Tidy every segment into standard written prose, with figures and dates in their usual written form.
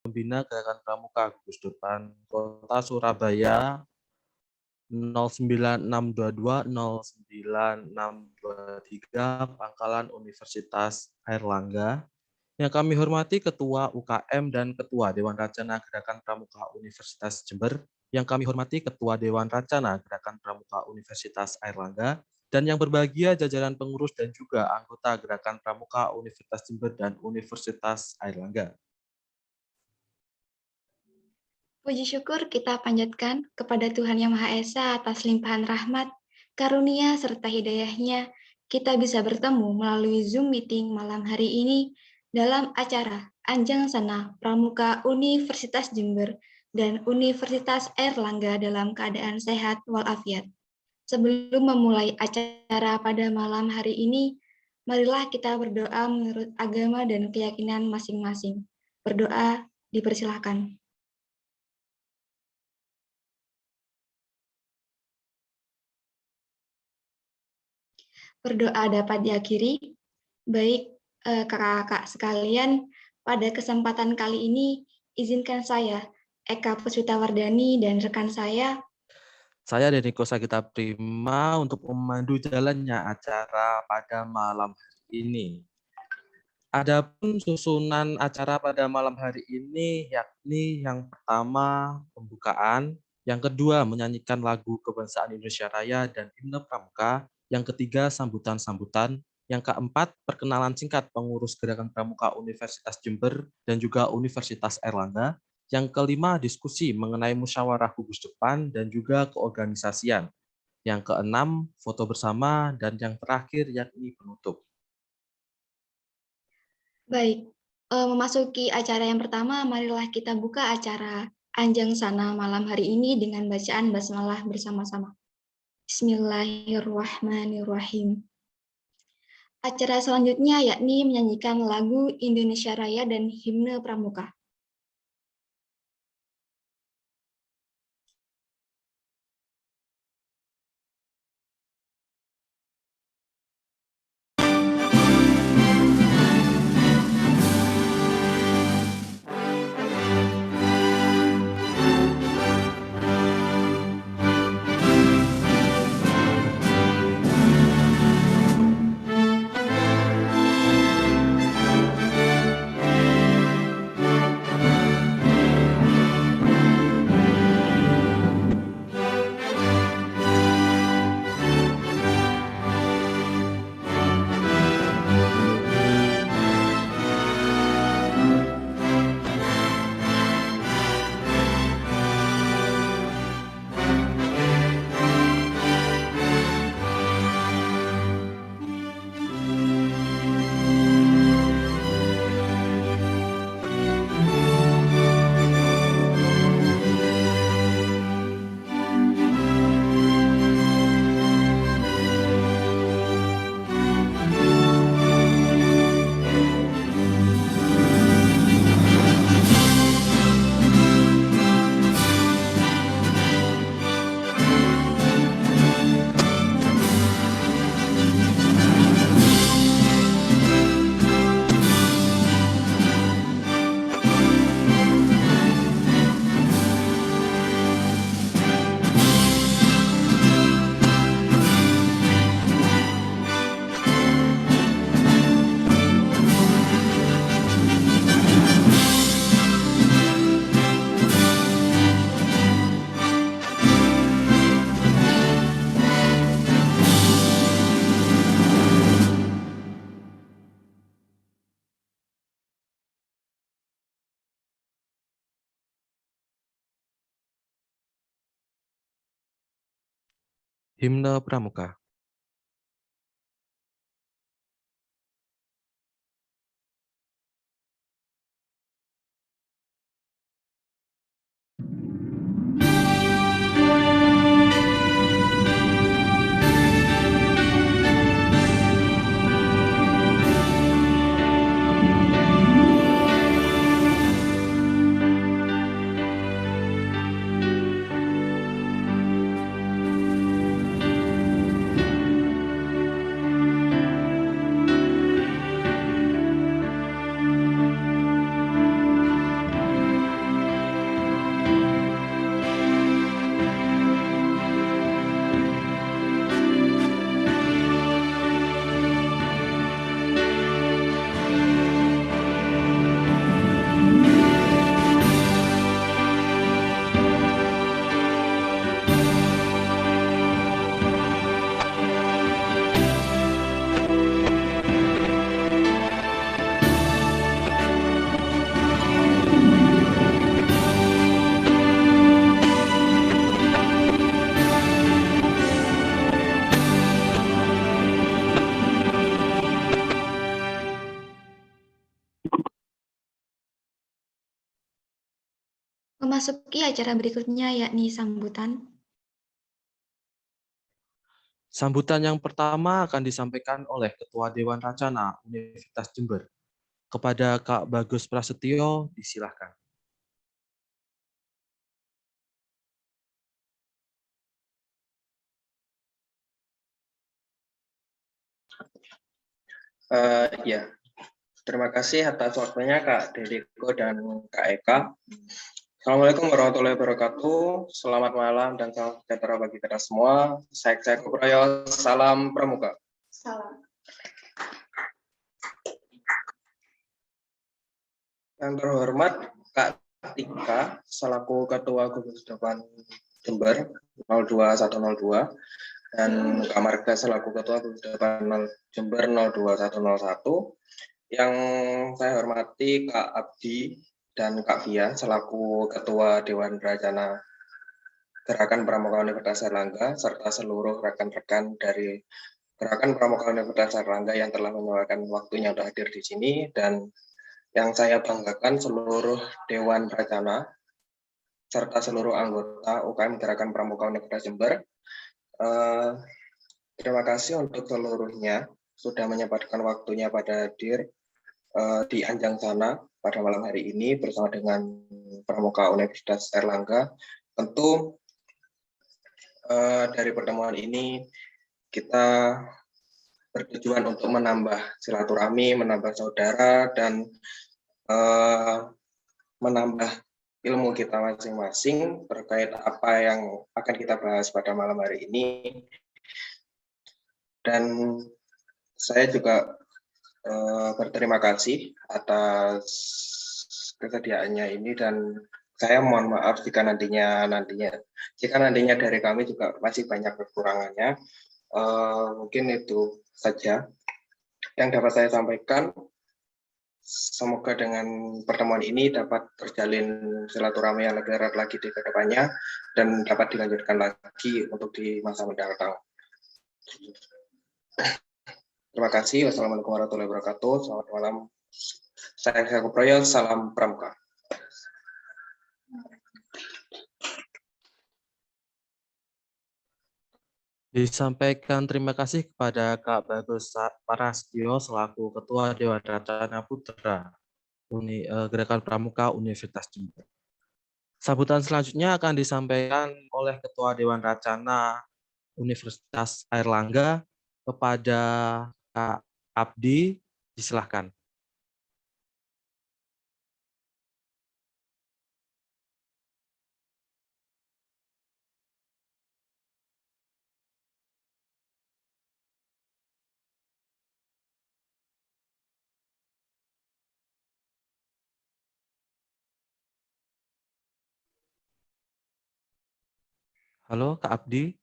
Pembina Gerakan Pramuka Gus Durpan Kota Surabaya 0962209623 Pangkalan Universitas Airlangga. Yang kami hormati Ketua UKM dan Ketua Dewan Racana Gerakan Pramuka Universitas Jember. Yang kami hormati Ketua Dewan Racana Gerakan Pramuka Universitas Airlangga. Dan yang berbahagia jajaran pengurus dan juga anggota Gerakan Pramuka Universitas Jember dan Universitas Airlangga. Puji syukur kita panjatkan kepada Tuhan Yang Maha Esa atas limpahan rahmat, karunia, serta hidayahnya, kita bisa bertemu melalui Zoom meeting malam hari ini dalam acara Anjang Sana Pramuka Universitas Jember dan Universitas Airlangga dalam keadaan sehat walafiat. Sebelum memulai acara pada malam hari ini, marilah kita berdoa menurut agama dan keyakinan masing-masing. Berdoa dipersilahkan. Berdoa dapat diakhiri. Baik, kakak-kakak sekalian, pada kesempatan kali ini, izinkan saya, Eka Puspitawardani, dan rekan saya, Deniko Sagita Prima untuk memandu jalannya acara pada malam hari ini. Adapun susunan acara pada malam hari ini yakni yang pertama pembukaan, yang kedua menyanyikan lagu kebangsaan Indonesia Raya dan himne Pramuka, yang ketiga sambutan-sambutan, yang keempat perkenalan singkat pengurus Gerakan Pramuka Universitas Jember dan juga Universitas Airlangga, yang kelima diskusi mengenai musyawarah gugus depan dan juga keorganisasian, yang keenam foto bersama, dan yang terakhir yakni penutup. baik, memasuki acara yang pertama, marilah kita buka acara Anjang Sana malam hari ini dengan bacaan basmalah bersama-sama. Bismillahirrahmanirrahim. Acara selanjutnya yakni menyanyikan lagu Indonesia Raya dan himne Pramuka. Himne Pramuka. Memasuki acara berikutnya yakni sambutan. Sambutan yang pertama akan disampaikan oleh Ketua Dewan Racana Universitas Jember. Kepada Kak Bagus Prasetyo, disilahkan. Ya, terima kasih atas waktunya Kak Dedeko dan Kak Eka. Assalamualaikum warahmatullahi wabarakatuh. Selamat malam dan salam sejahtera bagi kita semua. Saya Kuprayo, salam pramuka. Salam. Yang terhormat Kak Tika, selaku Ketua Gugus Depan Jember 02102, dan Kak Marga selaku Ketua Gugus Depan Jember 02101. Yang saya hormati Kak Abdi dan Kak Via selaku Ketua Dewan Rencana Gerakan Pramuka Universitas Airlangga, serta seluruh rekan-rekan dari Gerakan Pramuka Universitas Airlangga yang telah menyempatkan waktunya untuk hadir di sini, dan yang saya banggakan seluruh Dewan Rencana serta seluruh anggota UKM Gerakan Pramuka Universitas Jember. Terima kasih untuk seluruhnya sudah menyempatkan waktunya pada hadir di Anjang sana pada malam hari ini bersama dengan Pramuka Universitas Airlangga. Tentu dari pertemuan ini kita bertujuan untuk menambah silaturahmi, menambah saudara, dan menambah ilmu kita masing-masing terkait apa yang akan kita bahas pada malam hari ini. Dan saya juga berterima kasih atas kesediaannya ini, dan saya mohon maaf jika nantinya dari kami juga masih banyak kekurangannya. Mungkin itu saja yang dapat saya sampaikan. Semoga dengan pertemuan ini dapat terjalin silaturahmi yang lebih erat lagi di kedepannya dan dapat dilanjutkan lagi untuk di masa mendatang. Terima kasih. Wassalamualaikum warahmatullahi wabarakatuh. Selamat malam. Saya Kuprayo, salam pramuka. Disampaikan terima kasih kepada Kak Bagus Prasetyo selaku Ketua Dewan Racana Putra Gerakan Pramuka Universitas Jember. Sambutan selanjutnya akan disampaikan oleh Ketua Dewan Racana Universitas Airlangga kepada Kak Abdi, disilahkan. Halo, Kak Abdi.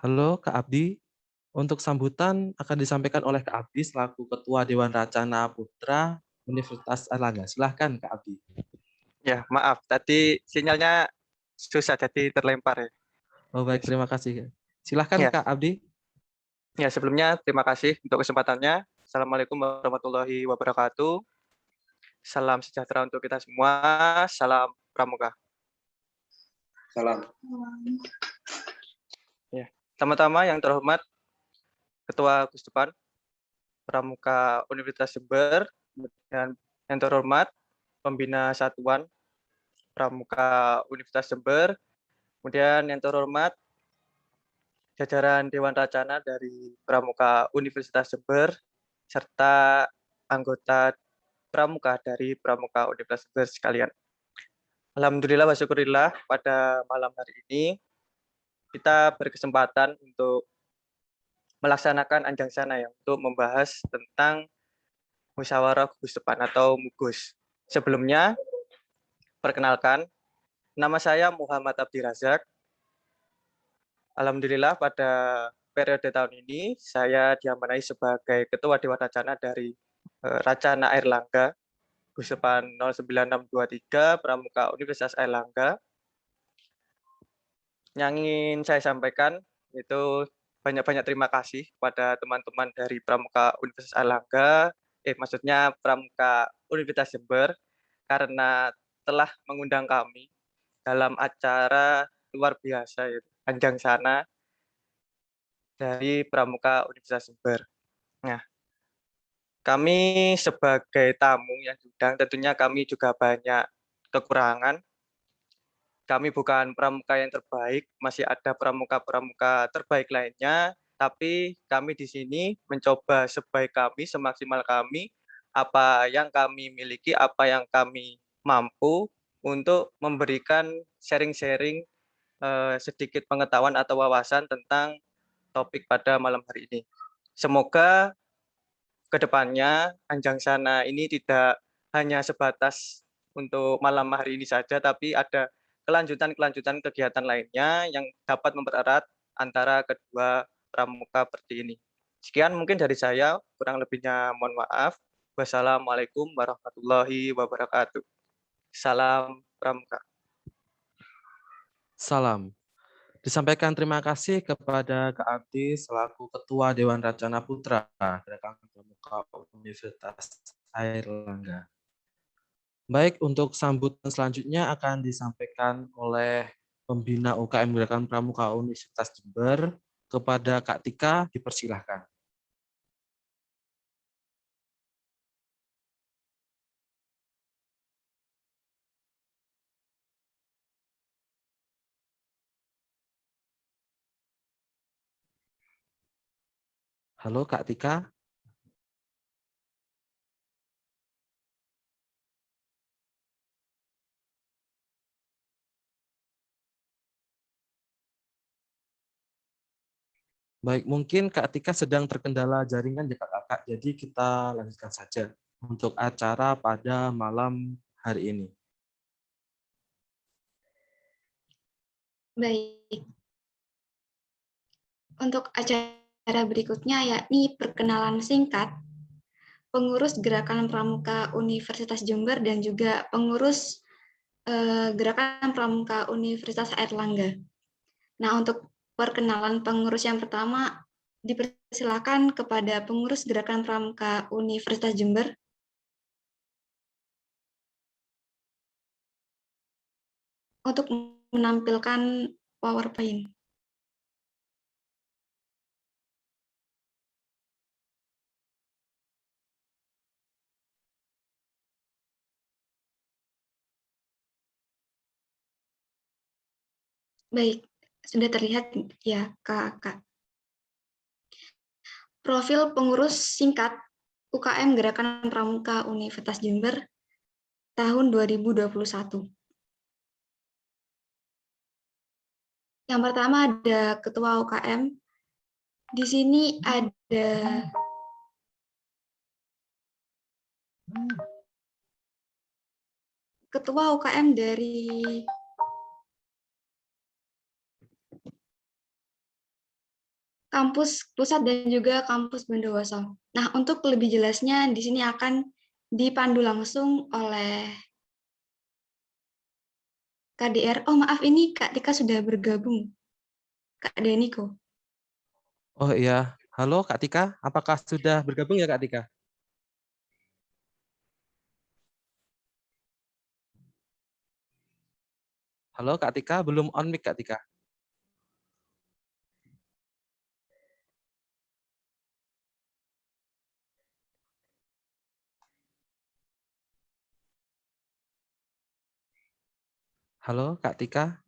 Halo, Kak Abdi. Untuk sambutan akan disampaikan oleh Kak Abdi selaku Ketua Dewan Racana Putra Universitas Airlangga. Silahkan, Kak Abdi. Ya, maaf. Tadi sinyalnya susah jadi terlempar ya. Oh, baik, terima kasih. Silahkan, Ya. Kak Abdi. Ya, sebelumnya terima kasih untuk kesempatannya. Assalamualaikum warahmatullahi wabarakatuh. Salam sejahtera untuk kita semua. Salam pramuka. Salam. Ya. Pertama-tama yang terhormat Ketua Gugus Depan Pramuka Universitas Jember, dan yang terhormat Pembina Satuan Pramuka Universitas Jember, kemudian yang terhormat jajaran Dewan Racana dari Pramuka Universitas Jember, serta anggota Pramuka dari Pramuka Universitas Jember sekalian. Alhamdulillah wa syukurillah, pada malam hari ini kita berkesempatan untuk melaksanakan Anjang Sana ya, untuk membahas tentang musyawarah gugus depan atau MUGUS. Sebelumnya, perkenalkan, nama saya Muhammad Abdi Razak. Alhamdulillah pada periode tahun ini saya diamanai sebagai Ketua Dewan Racana dari Racana Airlangga, gugus depan 09623 Pramuka Universitas Airlangga. Yang ingin saya sampaikan itu banyak-banyak terima kasih kepada teman-teman dari Pramuka Universitas Airlangga, maksudnya Pramuka Universitas Jember, karena telah mengundang kami dalam acara luar biasa, yaitu Anjang Sana dari Pramuka Universitas Jember. Nah, kami sebagai tamu yang diundang, tentunya kami juga banyak kekurangan. Kami bukan pramuka yang terbaik, masih ada pramuka-pramuka terbaik lainnya, tapi kami di sini mencoba sebaik kami, semaksimal kami, apa yang kami miliki, apa yang kami mampu untuk memberikan sharing-sharing sedikit pengetahuan atau wawasan tentang topik pada malam hari ini. Semoga kedepannya Anjang Sana ini tidak hanya sebatas untuk malam hari ini saja, tapi ada kelanjutan-kelanjutan kegiatan lainnya yang dapat mempererat antara kedua pramuka seperti ini. Sekian mungkin dari saya, kurang lebihnya mohon maaf. Wassalamualaikum warahmatullahi wabarakatuh. Salam pramuka. Salam. Disampaikan terima kasih kepada Kak Abdi selaku Ketua Dewan Racana Putra Gerakan Pramuka Universitas Airlangga. Baik, untuk sambutan selanjutnya akan disampaikan oleh pembina UKM Gerakan Pramuka Universitas Jember. Kepada Kak Tika, dipersilahkan. Halo Kak Tika. Baik, mungkin Kak Tika sedang terkendala jaringan ya Kak. Jadi kita lanjutkan saja untuk acara pada malam hari ini. Baik, untuk acara berikutnya yakni perkenalan singkat pengurus Gerakan Pramuka Universitas Jember dan juga pengurus Gerakan Pramuka Universitas Airlangga. Nah, untuk perkenalan pengurus yang pertama, dipersilakan kepada pengurus Gerakan Pramuka Universitas Jember. Untuk menampilkan PowerPoint. Baik, sudah terlihat ya Kakak. Profil pengurus singkat UKM Gerakan Pramuka Universitas Jember tahun 2021. Yang pertama ada Ketua UKM. Di sini ada Ketua UKM dari kampus pusat dan juga kampus Bondowoso. Nah, untuk lebih jelasnya di sini akan dipandu langsung oleh KDR. Oh, maaf, ini Kak Tika sudah bergabung. Kak Deniko. Oh iya, halo Kak Tika, apakah sudah bergabung ya Kak Tika? Halo Kak Tika, belum on mic Kak Tika. Halo Kak Tika.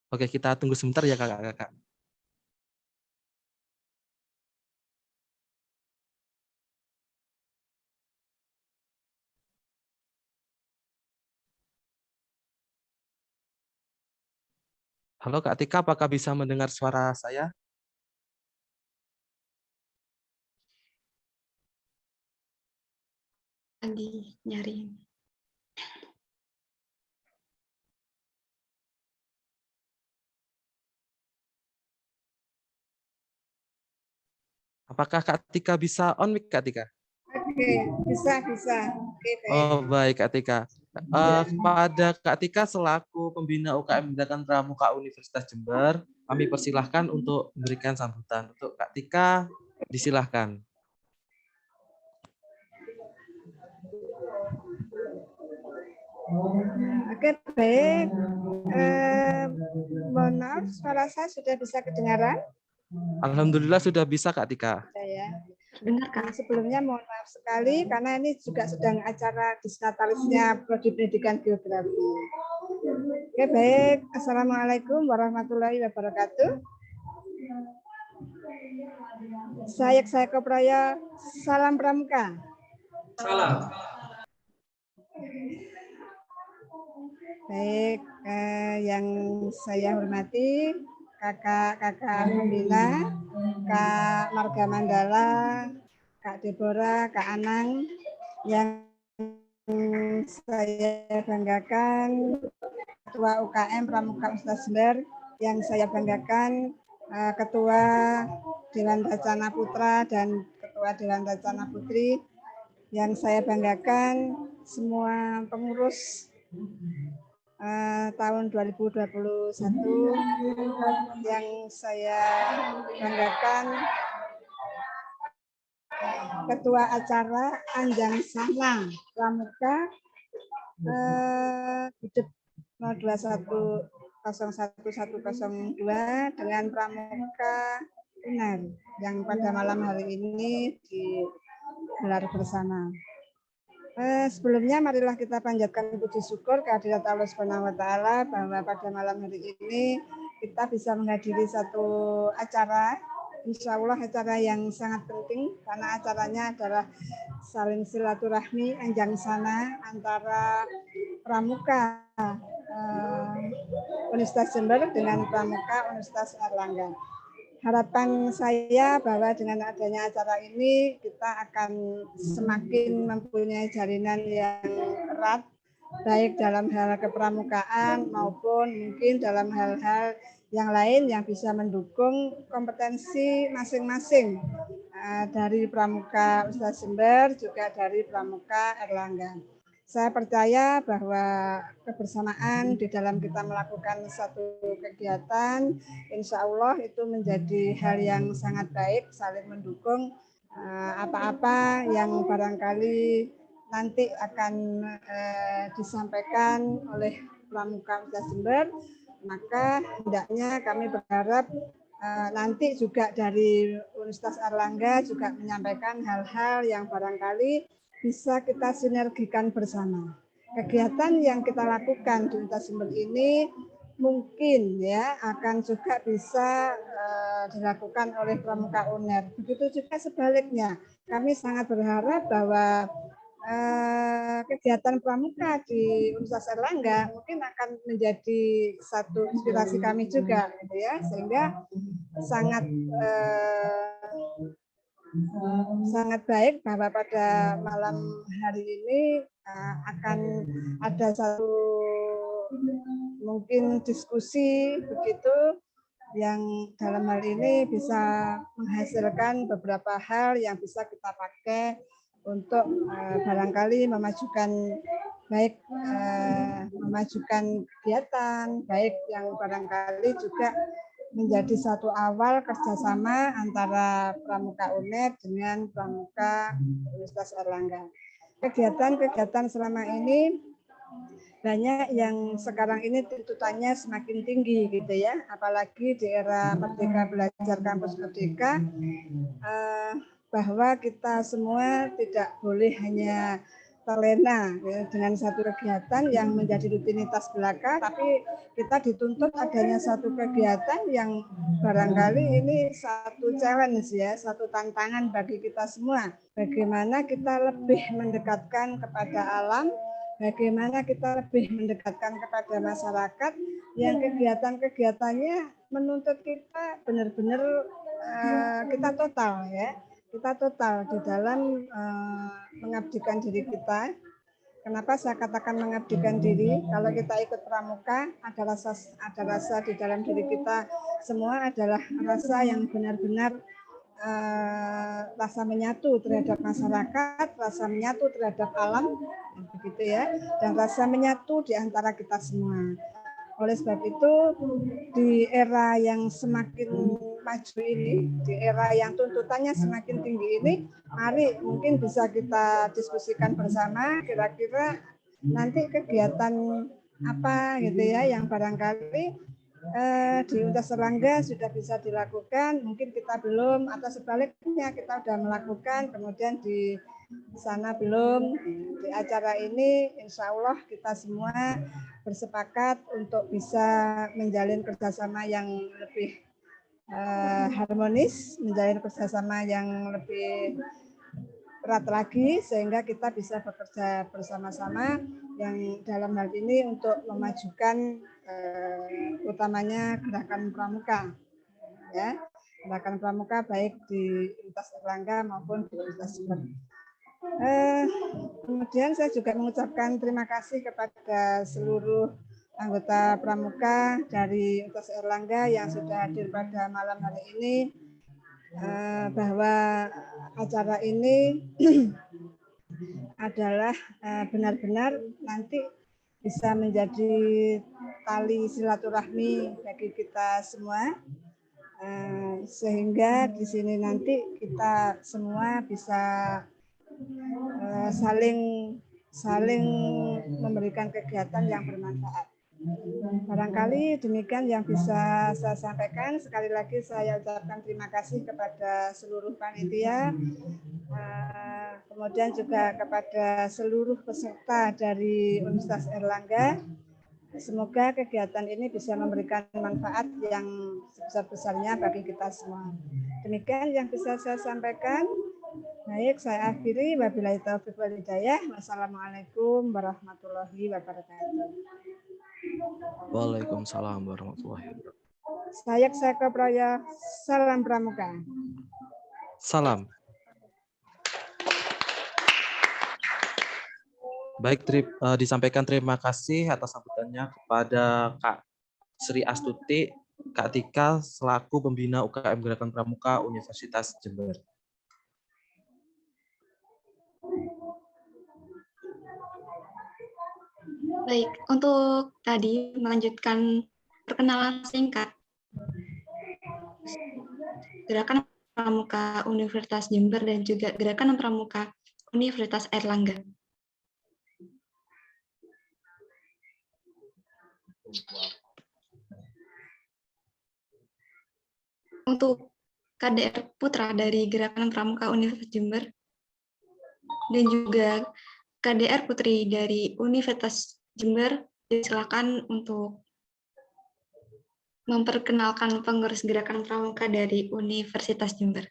Oke, kita tunggu sebentar ya kakak-kakak. Halo Kak Tika, apakah bisa mendengar suara saya? Lagi nyariin. Apakah Kak Tika bisa on mic Kak Tika? Oke, bisa. Oke, baik. Oh baik Kak Tika. Kepada Kak Tika selaku pembina UKM Gerakan Pramuka Universitas Jember, kami persilahkan untuk memberikan sambutan. Untuk Kak Tika, disilahkan. Oke, baik. Mohon maaf, suara saya sudah bisa kedengaran? Alhamdulillah sudah bisa Kak Tika. Ya. Dengar Kak? Sebelumnya mohon maaf sekali karena ini juga sedang acara disnatarisnya Prodi Pendidikan Geografi. Oke, baik. Assalamualaikum warahmatullahi wabarakatuh. Saya Kopraya, salam pramuka. Salam. Baik, yang saya hormati kakak-kakak pembina, Kak Marga Mandala, Kak Deborah, Kak Anang, yang saya banggakan, Ketua UKM Pramuka Universitas Jember, yang saya banggakan, Ketua Dewan Racana Putra dan Ketua Dewan Racana Putri, yang saya banggakan semua pengurus tahun 2021 yang saya banggakan Ketua Acara Anjang Sana Pramuka hidup 02101102 dengan Pramuka UNER yang pada malam hari ini digelar bersama. Sebelumnya marilah kita panjatkan puji syukur kehadirat Allah Subhanahu wa taala bahwa pada malam hari ini kita bisa menghadiri satu acara, insya Allah acara yang sangat penting karena acaranya adalah saling silaturahmi Anjang Sana antara Pramuka Universitas Jember dengan Pramuka Universitas Airlangga. Harapan saya bahwa dengan adanya acara ini kita akan semakin mempunyai jalinan yang erat baik dalam hal kepramukaan maupun mungkin dalam hal-hal yang lain yang bisa mendukung kompetensi masing-masing dari Pramuka Universitas Jember juga dari Pramuka Airlangga. Saya percaya bahwa kebersamaan di dalam kita melakukan satu kegiatan, insya Allah itu menjadi hal yang sangat baik, saling mendukung apa-apa yang barangkali nanti akan disampaikan oleh Pramuka Universitas Jember, maka hendaknya kami berharap nanti juga dari Universitas Airlangga juga menyampaikan hal-hal yang barangkali bisa kita sinergikan bersama. Kegiatan yang kita lakukan di Universitas Jember ini mungkin ya akan juga bisa dilakukan oleh Pramuka UNER. Begitu juga sebaliknya. Kami sangat berharap bahwa kegiatan pramuka di Universitas Airlangga mungkin akan menjadi satu inspirasi kami juga, gitu ya, sehingga sangat baik bahwa pada malam hari ini akan ada satu mungkin diskusi begitu yang dalam hal ini bisa menghasilkan beberapa hal yang bisa kita pakai untuk barangkali memajukan memajukan kegiatan baik yang barangkali juga menjadi satu awal kerjasama antara Pramuka UNER dengan Pramuka Universitas Airlangga. Kegiatan-kegiatan selama ini banyak yang sekarang ini tuntutannya semakin tinggi gitu ya, apalagi di era Merdeka Belajar Kampus Merdeka, bahwa kita semua tidak boleh hanya terlena ya, dengan satu kegiatan yang menjadi rutinitas belaka, tapi kita dituntut adanya satu kegiatan yang barangkali ini satu challenge ya, satu tantangan bagi kita semua. Bagaimana kita lebih mendekatkan kepada alam, bagaimana kita lebih mendekatkan kepada masyarakat yang kegiatan-kegiatannya menuntut kita benar-benar kita total ya. Kita total di dalam mengabdikan diri kita. Kenapa saya katakan mengabdikan diri? Kalau kita ikut pramuka, ada rasa di dalam diri kita semua adalah rasa yang benar-benar rasa menyatu terhadap masyarakat, rasa menyatu terhadap alam, begitu ya, dan rasa menyatu di antara kita semua. Oleh sebab itu, di era yang semakin maju ini, di era yang tuntutannya semakin tinggi ini, mari mungkin bisa kita diskusikan bersama, kira-kira nanti kegiatan apa gitu ya, yang barangkali di Universitas Erlangga sudah bisa dilakukan, mungkin kita belum, atau sebaliknya kita sudah melakukan, kemudian di sana belum. Di acara ini insya Allah kita semua bersepakat untuk bisa menjalin kerjasama yang lebih harmonis, menjalin kerjasama yang lebih erat lagi, sehingga kita bisa bekerja bersama-sama yang dalam hal ini untuk memajukan utamanya gerakan pramuka, ya, gerakan pramuka baik di Universitas Erlangga maupun di Universitas Jember. Kemudian saya juga mengucapkan terima kasih kepada seluruh anggota pramuka dari Universitas Erlangga yang sudah hadir pada malam hari ini, bahwa acara ini adalah benar-benar nanti bisa menjadi tali silaturahmi bagi kita semua, sehingga di sini nanti kita semua bisa saling memberikan kegiatan yang bermanfaat. Barangkali demikian yang bisa saya sampaikan. Sekali lagi saya ucapkan terima kasih kepada seluruh panitia, kemudian juga kepada seluruh peserta dari Universitas Erlangga. Semoga kegiatan ini bisa memberikan manfaat yang sebesar-besarnya bagi kita semua. Demikian yang bisa saya sampaikan. Baik, saya akhiri. Wabillahi taufiq wal hidayah. Wassalamualaikum warahmatullahi wabarakatuh. Waalaikumsalam warahmatullahi wabarakatuh. Saya Seko Praya, salam pramuka. Salam. Baik, disampaikan terima kasih atas sambutannya kepada Kak Sri Astuti, Kak Tika, selaku pembina UKM Gerakan Pramuka Universitas Jember. Baik, untuk tadi melanjutkan perkenalan singkat Gerakan Pramuka Universitas Jember dan juga Gerakan Pramuka Universitas Erlangga. Untuk KDR Putra dari Gerakan Pramuka Universitas Jember dan juga KDR Putri dari Universitas Jember, silakan untuk memperkenalkan pengurus Gerakan Pramuka dari Universitas Jember.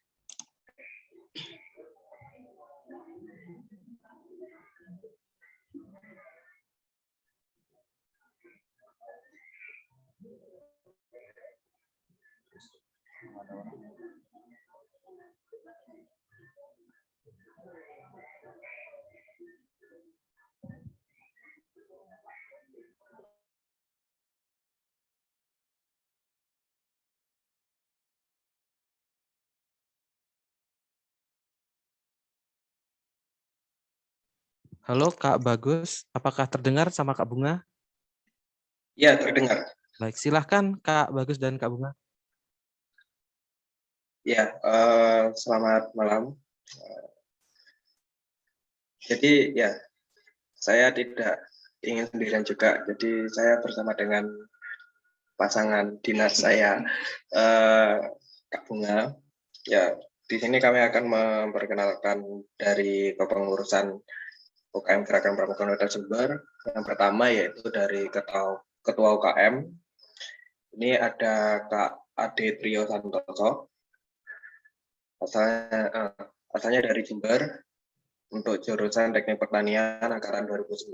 Halo Kak Bagus, apakah terdengar sama Kak Bunga? Ya, terdengar. Baik, silahkan Kak Bagus dan Kak Bunga. Ya, selamat malam. Jadi ya, saya tidak ingin sendirian juga. Jadi saya bersama dengan pasangan dinas saya, Kak Bunga. Ya, di sini kami akan memperkenalkan dari kepengurusan UKM Gerakan Pramuka Universitas Jember. Yang pertama yaitu dari Ketua UKM. Ini ada Kak Ade Trio Santoso. Asalnya dari Jember untuk jurusan Teknik Pertanian angkatan 2019.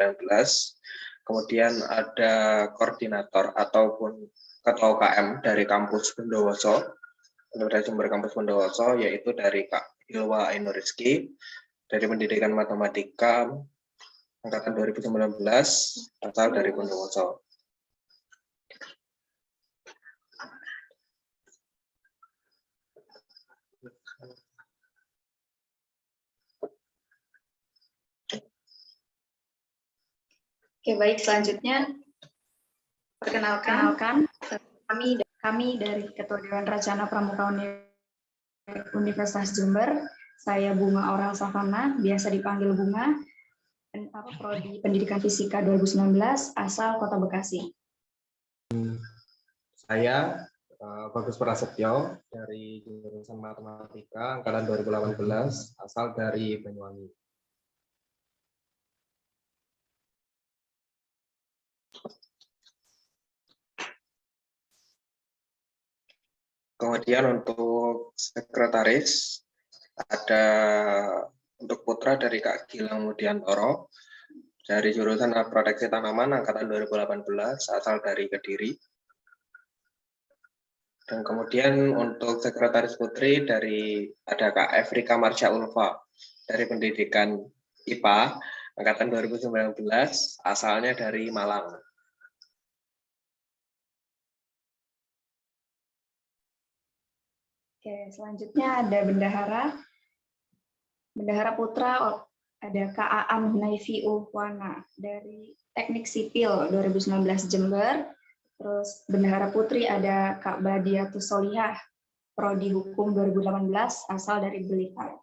Kemudian ada koordinator ataupun Ketua UKM dari kampus Bondowoso, Universitas Jember kampus Bondowoso, yaitu dari Kak Hilwa Ainuriski dari Pendidikan Matematika angkatan 2019 asal dari Bondowoso. Oke, baik, selanjutnya perkenalkan kami dari Ketua Dewan Rencana Pramuka Universitas Jember. Saya Bunga Aurel Savana, biasa dipanggil Bunga, Prodi Pendidikan Fisika 2019, asal Kota Bekasi. Saya Bagus Prasetyo dari jurusan Matematika angkatan 2018, asal dari Banyuwangi. Kemudian untuk sekretaris ada untuk putra dari Kak Gilang Mudiantoro dari jurusan Proteksi Tanaman angkatan 2018 asal dari Kediri. Dan kemudian untuk sekretaris putri ada Kak Evrika Marsha Ulfa dari Pendidikan IPA angkatan 2019 asalnya dari Malang. Oke, selanjutnya ada Bendahara Putra, ada Kak Aan Naifi Ulwana dari Teknik Sipil 2019 Jember. Terus Bendahara Putri ada Kak Badiatus Solihah, Prodi Hukum 2018, asal dari Blitar.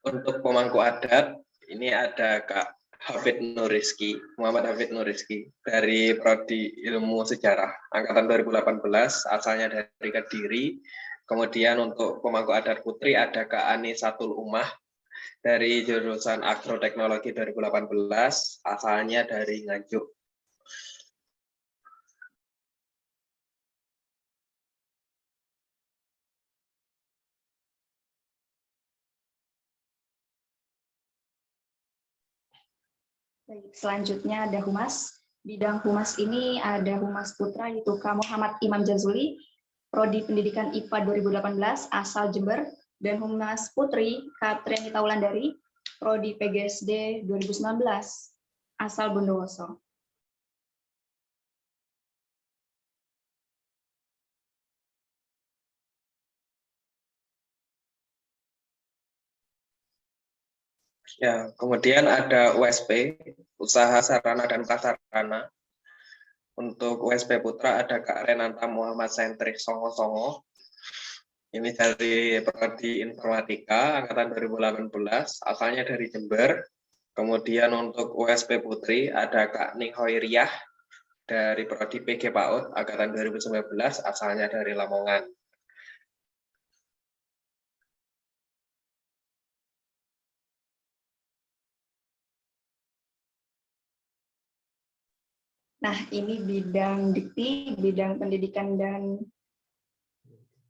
Untuk pemangku adat, ini ada Kak Muhammad Hafid Nuriski dari Prodi Ilmu Sejarah angkatan 2018, asalnya dari Kediri. Kemudian untuk pemangku adat putri ada Kak Anisatul Umah dari jurusan Agroteknologi 2018, asalnya dari Nganjuk. Baik, selanjutnya ada Humas. Bidang Humas ini ada Humas Putra, yaitu Kak Muhammad Imam Jazuli, Prodi Pendidikan IPA 2018, asal Jember, dan Humas Putri Kak Trianita Wulandari, Prodi PGSD 2019, asal Bondowoso. Ya, kemudian ada USP, Usaha Sarana dan Prasarana. Untuk USP Putra ada Kak Renanta Muhammad Sentrik Songo. Ini dari Prodi Informatika angkatan 2018, asalnya dari Jember. Kemudian untuk USP Putri ada Kak Ninghoiriah dari Prodi PG PAUD angkatan 2019, asalnya dari Lamongan. Nah, ini bidang dikti, bidang pendidikan dan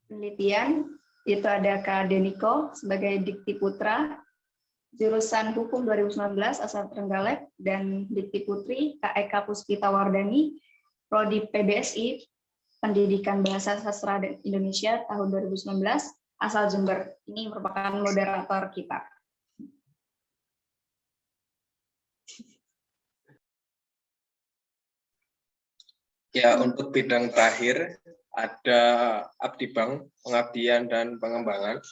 penelitian. Itu ada Kak Deniko sebagai Dikti Putra, jurusan Hukum 2019 asal Trenggalek, dan Dikti Putri Kak Eka Puspita Wardani, Prodi PBSI, Pendidikan Bahasa Sastra dan Indonesia tahun 2019, asal Jember. Ini merupakan moderator kita. Ya, untuk bidang terakhir ada Abdi Bang, Pengabdian dan Pengembangan.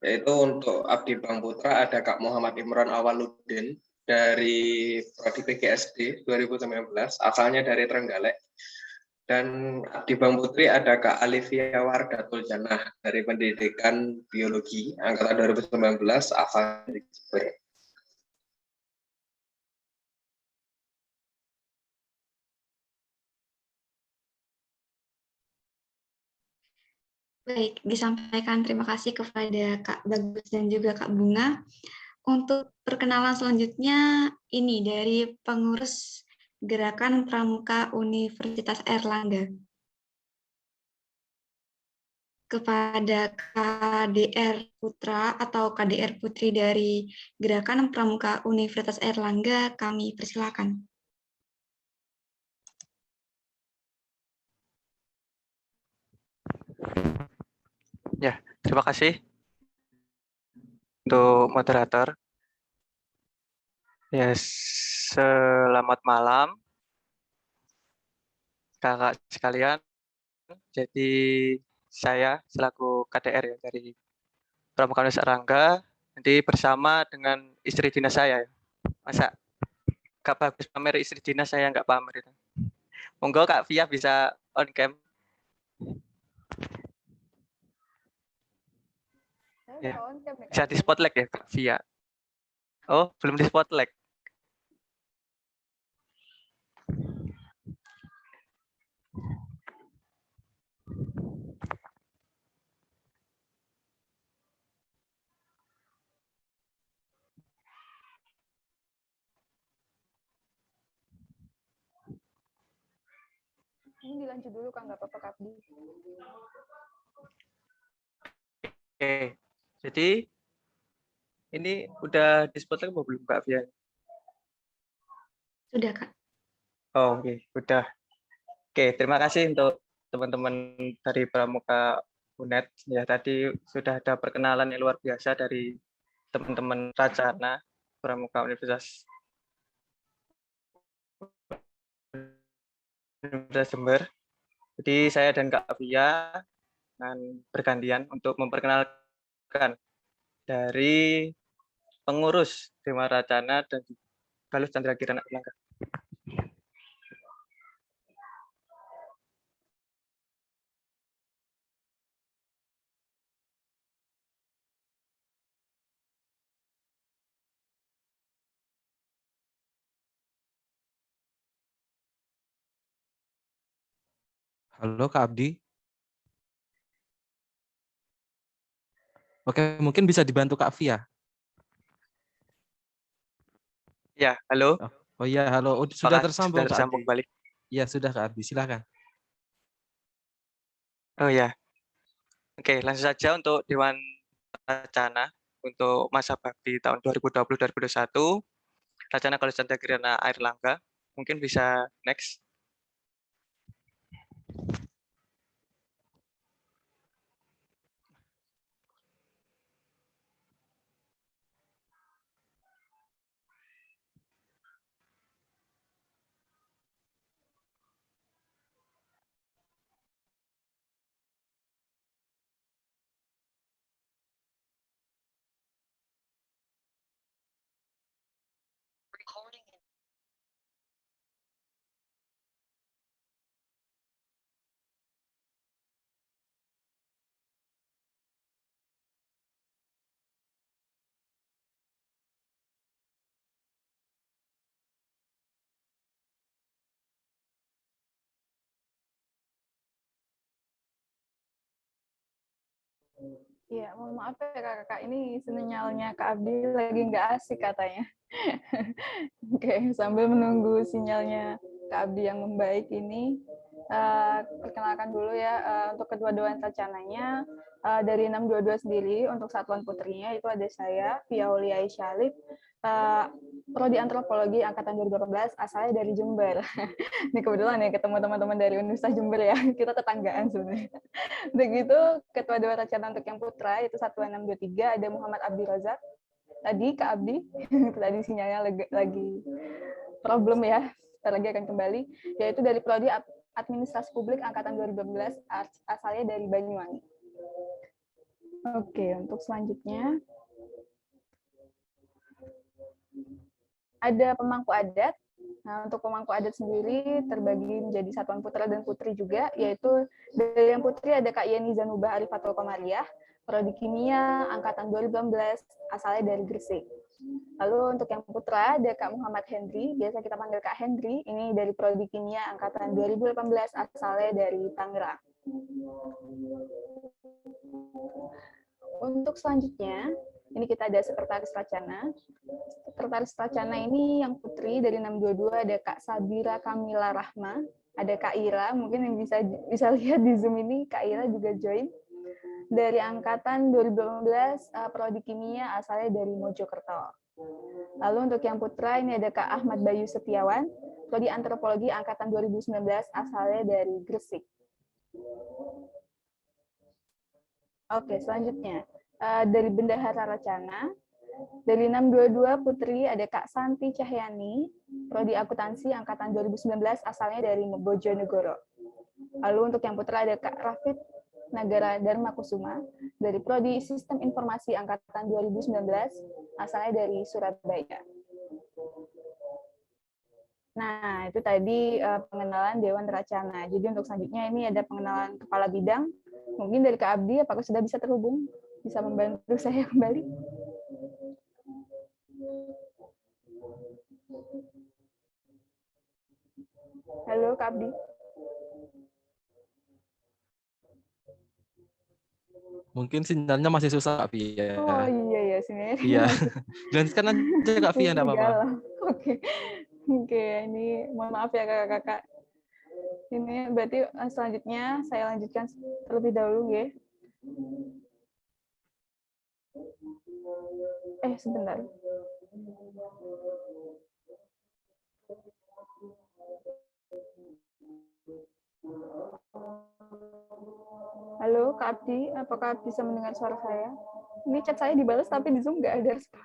Yaitu untuk Abdi Bang Putra ada Kak Muhammad Imran Awaluddin dari Prodi PGSD 2019, asalnya dari Trenggalek. Dan Abdi Bang Putri ada Kak Alivia Wardatul Janah dari Pendidikan Biologi angkatan 2019, asal dari Jember. Baik, disampaikan terima kasih kepada Kak Bagus dan juga Kak Bunga. Untuk perkenalan selanjutnya, ini dari pengurus Gerakan Pramuka Universitas Airlangga. Kepada KDR Putra atau KDR Putri dari Gerakan Pramuka Universitas Airlangga, kami persilakan. Ya, terima kasih untuk moderator. Ya, selamat malam kakak sekalian. Jadi saya selaku KDR ya dari Pramuka Universitas Airlangga, nanti bersama dengan istri dinas saya. Masa Kak Bagus pamer istri dinas, saya nggak pamer itu. Monggo Kak Via bisa on cam. Ya. Bisa di spotlight ya Kak Via. Oh, belum di spotlight. Ini dilanjut dulu Kak, nggak apa-apa Kak Abdi. Oke, jadi ini udah di spotlight apa belum Kak Via? Sudah, Kak. Oh, oke, udah. Oke, terima kasih untuk teman-teman dari Pramuka UNED. Ya, tadi sudah ada perkenalan yang luar biasa dari teman-teman Racana Pramuka Universitas Jember. Jadi saya dan Kak Via akan bergantian untuk memperkenalkan dari pengurus Dewan Racana dan Balus Chandra Kirana Airlangga. Halo Kak Abdi. Oke, mungkin bisa dibantu Kak Via. Ya, halo. Oh iya, halo. Oh, sudah Apakah tersambung sudah Kak tersambung Abdi. balik? Iya, sudah Kak Abdi. Silakan. Oh ya. Oke, langsung saja untuk Dewan Racana untuk masa bakti tahun 2020-2021. Racana Balus Chandra Kirana Airlangga. Mungkin bisa next. Iya, mohon maaf ya kakak, ini sinyalnya Kak Abdi lagi nggak asik katanya. Oke, sambil menunggu sinyalnya Kak Abdi yang membaik ini, perkenalkan dulu ya untuk kedua Dewan Racananya. Dari 622 sendiri untuk satuan putrinya itu ada saya, Via Aulia Aisyah Alif, Prodi Antropologi angkatan 2018, asalnya dari Jember. Ini kebetulan ya ketemu teman-teman dari Universitas Jember ya, kita tetanggaan sebenarnya. Begitu Ketua Dewan Racana untuk yang putra itu satuan 623 ada Muhammad Abdi Razak. Tadi Kak Abdi, tadi sinyalnya lagi problem ya, sebentar lagi akan kembali, yaitu dari Prodi Administrasi Publik angkatan 2012, asalnya dari Banyuwangi. Oke, untuk selanjutnya ada pemangku adat. Nah, untuk pemangku adat sendiri terbagi menjadi satuan putra dan putri juga, yaitu dari yang putri ada Kak Yeni Zanubah Arifatul Komariah, Prodi Kimia angkatan 2018, asalnya dari Gresik. Lalu untuk yang putra ada Kak Muhammad Hendri, biasa kita panggil Kak Hendri, ini dari Prodi Kimia angkatan 2018, asalnya dari Tangerang. Untuk selanjutnya, ini kita ada Sekretaris Racana. Sekretaris Racana ini yang putri dari 622 ada Kak Sabira Kamila Rahma, ada Kak Ira, mungkin yang bisa lihat di Zoom ini, Kak Ira juga join. Dari angkatan 2018, Prodi Kimia asalnya dari Mojokerto. Lalu untuk yang putra ini ada Kak Ahmad Bayu Setiawan, Prodi Antropologi angkatan 2019 asalnya dari Gresik. Oke, selanjutnya dari Bendahara Racana, dari 622 putri ada Kak Santi Cahyani, Prodi Akuntansi angkatan 2019 asalnya dari Bojonegoro. Lalu untuk yang putra ada Kak Rafid Nagara Dharma Kusuma, dari Prodi Sistem Informasi angkatan 2019 asalnya dari Surabaya. Nah, itu tadi pengenalan Dewan Racana. Jadi untuk selanjutnya ini ada pengenalan kepala bidang. Mungkin dari Kak Abdi, apakah sudah bisa terhubung? Bisa membantu saya kembali? Halo, Kak Abdi. Mungkin sinyalnya masih susah, Kak Via. Oh iya, sini. Iya. Lanjutkan aja, Kak Via, enggak apa-apa. Oke, ini mohon maaf ya kakak-kakak. Ini berarti selanjutnya saya lanjutkan terlebih dahulu ya. Sebentar. Halo Kak Abdi, apakah bisa mendengar suara saya? Ini chat saya dibalas tapi di Zoom nggak ada respon.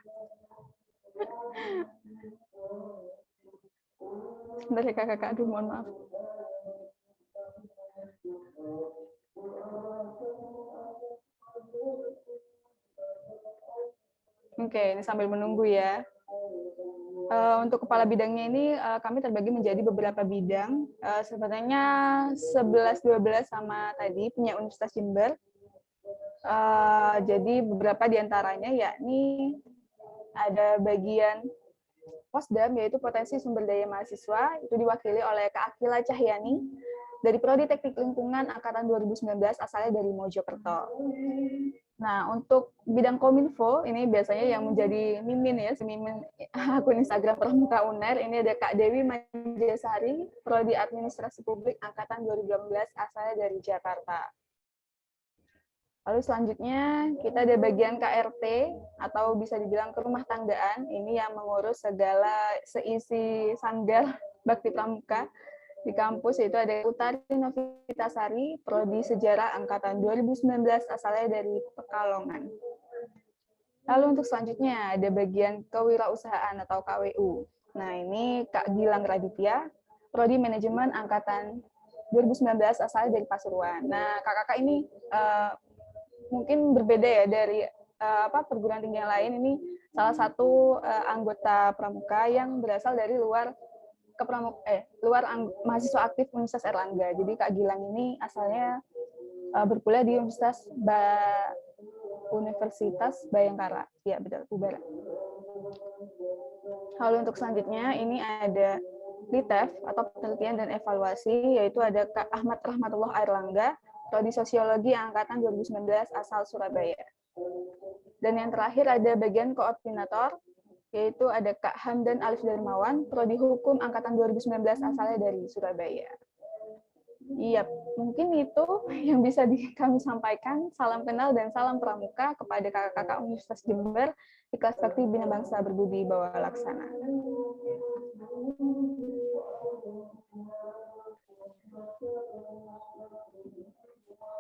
Sebentar ya kakak-kakak, aduh mohon maaf. Oke, ini sambil menunggu ya. Untuk kepala bidangnya ini kami terbagi menjadi beberapa bidang. Sebenarnya 11-12 sama tadi punya Universitas Jember. Jadi beberapa diantaranya yakni ada bagian Posdam, yaitu potensi sumber daya mahasiswa, itu diwakili oleh Kak Akila Cahyani dari Prodi Teknik Lingkungan angkatan 2019 asalnya dari Mojokerto. Nah, untuk bidang Kominfo ini biasanya yang menjadi mimin ya, mimin akun Instagram Pramuka UNER, ini ada Kak Dewi Manjasari, Prodi Administrasi Publik angkatan 2018 asalnya dari Jakarta. Lalu selanjutnya kita ada bagian KRT atau bisa dibilang kerumah tanggaan, ini yang mengurus segala seisi sanggar Bakti Pramuka di kampus, yaitu ada Utari Novitasari, Prodi Sejarah angkatan 2019 asalnya dari Pekalongan. Lalu untuk selanjutnya ada bagian kewirausahaan atau KWU. Nah, ini Kak Gilang Raditya, Prodi Manajemen angkatan 2019 asalnya dari Pasuruan. Nah, kakak-kakak ini mungkin berbeda ya dari perguruan tinggi yang lain. Ini salah satu anggota Pramuka yang berasal dari luar mahasiswa aktif Universitas Airlangga. Jadi Kak Gilang ini asalnya berkuliah di Universitas Bayangkara. Ya, betul, Ubara. Lalu untuk selanjutnya ini ada LITEF atau penelitian dan evaluasi, yaitu ada Kak Ahmad Rahmatullah Airlangga, Prodi Sosiologi angkatan 2019 asal Surabaya. Dan yang terakhir ada bagian koordinator, yaitu ada Kak Hamdan Alif Darmawan, Prodi Hukum angkatan 2019 asalnya dari Surabaya. Iya, mungkin itu yang bisa kami sampaikan. Salam kenal dan salam pramuka kepada kakak-kakak Universitas Jember di kelas Bakti Bina Bangsa Berbudi Bawa Laksana.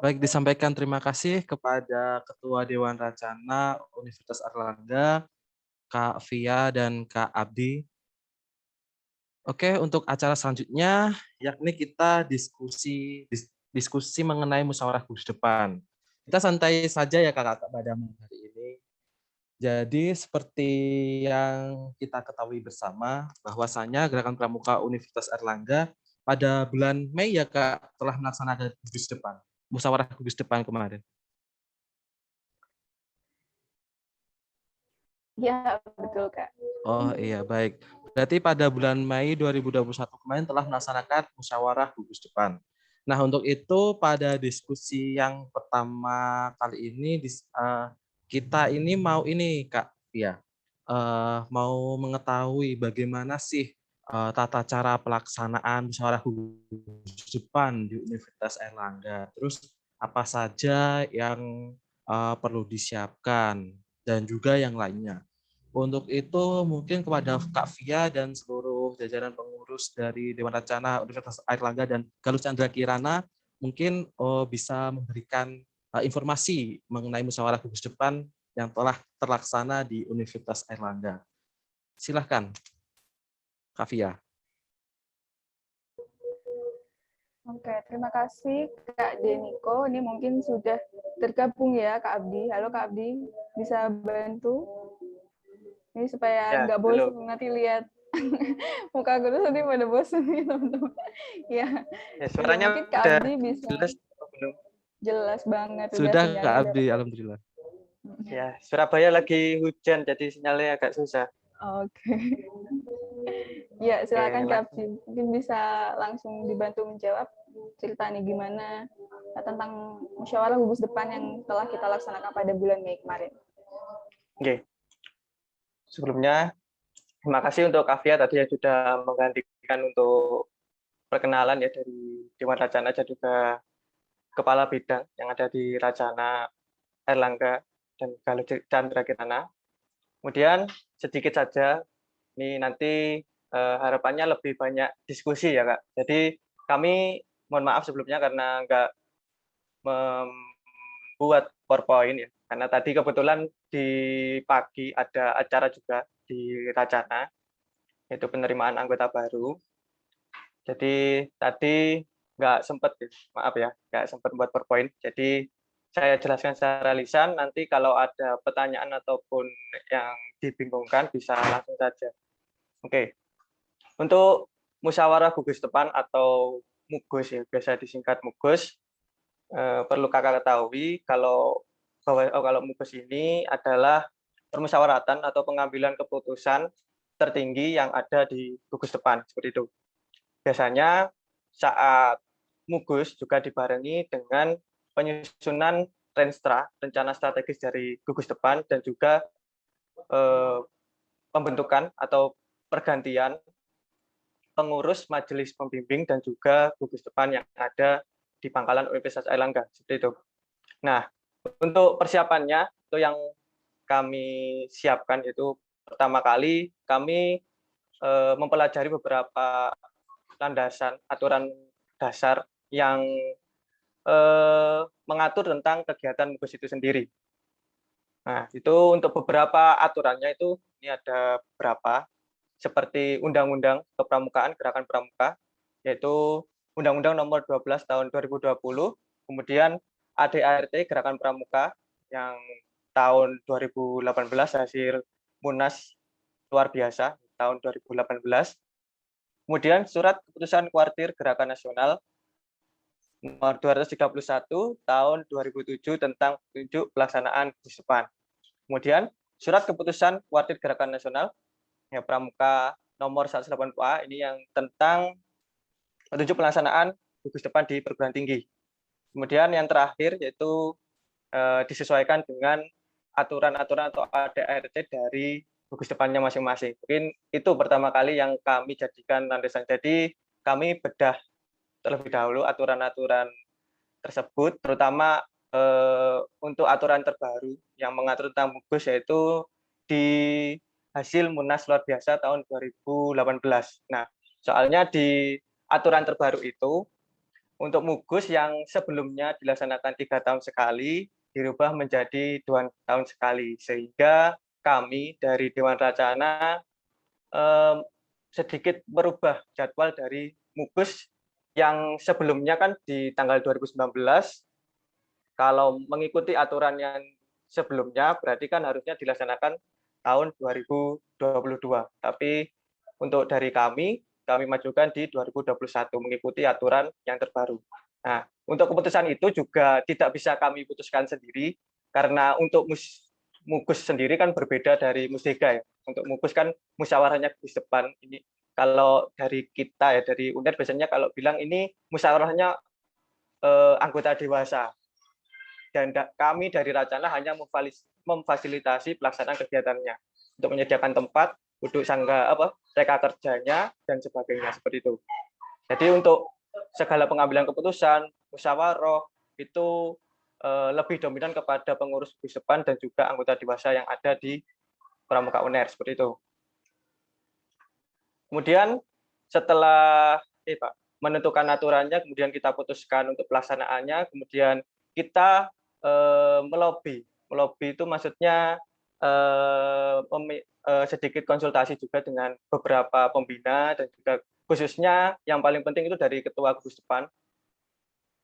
Baik, disampaikan terima kasih kepada Ketua Dewan Racana Universitas Airlangga, Kak Via dan Kak Abdi. Oke, untuk acara selanjutnya, yakni kita diskusi mengenai musyawarah gugus depan. Kita santai saja ya kakak-kakak pada malam hari ini. Jadi seperti yang kita ketahui bersama, bahwasanya Gerakan Pramuka Universitas Airlangga pada bulan Mei ya Kak, telah melaksanakan gugus depan, musyawarah gugus depan kemarin. Ya, betul Kak. Oh iya, baik. Berarti pada bulan Mei 2021 kemarin telah melaksanakan musyawarah gugus depan. Nah, untuk itu pada diskusi yang pertama kali ini kita ini mau ini Kak Via, mau mengetahui bagaimana sih tata cara pelaksanaan musyawarah gugus depan di Universitas Airlangga. Terus apa saja yang perlu disiapkan dan juga yang lainnya. Untuk itu mungkin kepada Kak Via dan seluruh jajaran pengurus dari Dewan Rencana Universitas Airlangga dan Galuh Chandra Kirana mungkin bisa memberikan informasi mengenai musyawarah gugus depan yang telah terlaksana di Universitas Airlangga. Silahkan, Kak Via. Oke, terima kasih Kak Deniko. Ini mungkin sudah tergabung ya Kak Abdi. Halo Kak Abdi, bisa bantu? Ini supaya Ya, nggak halo. bosan nanti lihat muka aku tuh nanti pada bosan nih teman-teman. Ya, Ya, iya suaranya mungkin Kak udah Abdi bisa jelas atau belum? jelas banget udah Sudah Kak sinyalnya udah Abdi, dapat. alhamdulillah. Ya, Surabaya lagi hujan, jadi sinyalnya agak susah. Oke. Ya, silakan Kak langsung. Abdi. Mungkin bisa langsung dibantu menjawab cerita nih gimana tentang musyawarah gugus depan yang telah kita laksanakan pada bulan Mei kemarin. Oke. Sebelumnya, terima kasih untuk Kavia tadi yang sudah menggantikan untuk perkenalan ya dari Dewan Racana dan juga Kepala Bidang yang ada di Racana Airlangga dan Galuh Chandra Kirana. Kemudian sedikit saja, ini nanti harapannya lebih banyak diskusi ya Kak. Jadi kami mohon maaf sebelumnya karena nggak membuat PowerPoint ya. Karena tadi kebetulan di pagi ada acara juga di Racana, yaitu penerimaan anggota baru. Jadi tadi nggak sempat, maaf ya, nggak sempat buat PowerPoint. Jadi saya jelaskan secara lisan, nanti kalau ada pertanyaan ataupun yang dibingungkan bisa langsung saja. Oke, untuk musyawarah gugus depan atau MUGUS ya, biasa disingkat MUGUS, perlu kakak ketahui kalau MUGUS ini adalah permusyawaratan atau pengambilan keputusan tertinggi yang ada di gugus depan, seperti itu. Biasanya saat MUGUS juga dibarengi dengan penyusunan Renstra, rencana strategis dari gugus depan, dan juga pembentukan atau pergantian pengurus majelis pembimbing dan juga gugus depan yang ada di Pangkalan Universitas Airlangga, seperti itu. Nah, untuk persiapannya itu yang kami siapkan itu pertama kali kami mempelajari beberapa landasan aturan dasar yang mengatur tentang kegiatan MUGUS itu sendiri. Nah, itu untuk beberapa aturannya itu ini ada beberapa seperti Undang-Undang Kepramukaan Gerakan Pramuka, yaitu Undang-Undang Nomor 12 Tahun 2020, kemudian ADART Gerakan Pramuka yang tahun 2018 hasil Munas luar biasa tahun 2018. Kemudian Surat Keputusan Kuartir Gerakan Nasional Nomor 231 tahun 2007 tentang petunjuk pelaksanaan gugus depan. Kemudian Surat Keputusan Kuartir Gerakan Nasional ya, Pramuka nomor 180A ini yang tentang petunjuk pelaksanaan gugus depan di perguruan tinggi. Kemudian yang terakhir yaitu disesuaikan dengan aturan-aturan atau ADART dari gugus depannya masing-masing. Mungkin itu pertama kali yang kami jadikan landasan. Jadi kami bedah terlebih dahulu aturan-aturan tersebut, terutama untuk aturan terbaru yang mengatur tentang MUGUS yaitu di hasil Munas luar biasa tahun 2018. Nah, soalnya di aturan terbaru itu untuk MUGUS yang sebelumnya dilaksanakan 3 tahun sekali dirubah menjadi 2 tahun sekali, sehingga kami dari Dewan Racana sedikit merubah jadwal dari MUGUS yang sebelumnya kan di tanggal 2019. Kalau mengikuti aturan yang sebelumnya berarti kan harusnya dilaksanakan tahun 2022. Tapi untuk dari kami majukan di 2021 mengikuti aturan yang terbaru. Nah, untuk keputusan itu juga tidak bisa kami putuskan sendiri karena untuk MUGUS sendiri kan berbeda dari Musdega ya. Untuk MUGUS kan musyawarahnya gugus depan. Ini kalau dari kita ya dari UNER biasanya kalau bilang ini musyawarahnya anggota dewasa. Dan kami dari Racana hanya memfasilitasi pelaksanaan kegiatannya untuk menyediakan tempat, duduk reka kerjanya, dan sebagainya seperti itu. Jadi untuk segala pengambilan keputusan, musyawarah itu lebih dominan kepada pengurus gugus depan dan juga anggota dewasa yang ada di Pramuka UNER seperti itu. Kemudian setelah menentukan aturannya, kemudian kita putuskan untuk pelaksanaannya, kemudian kita melobi itu maksudnya sedikit konsultasi juga dengan beberapa pembina dan juga khususnya yang paling penting itu dari ketua gugus depan,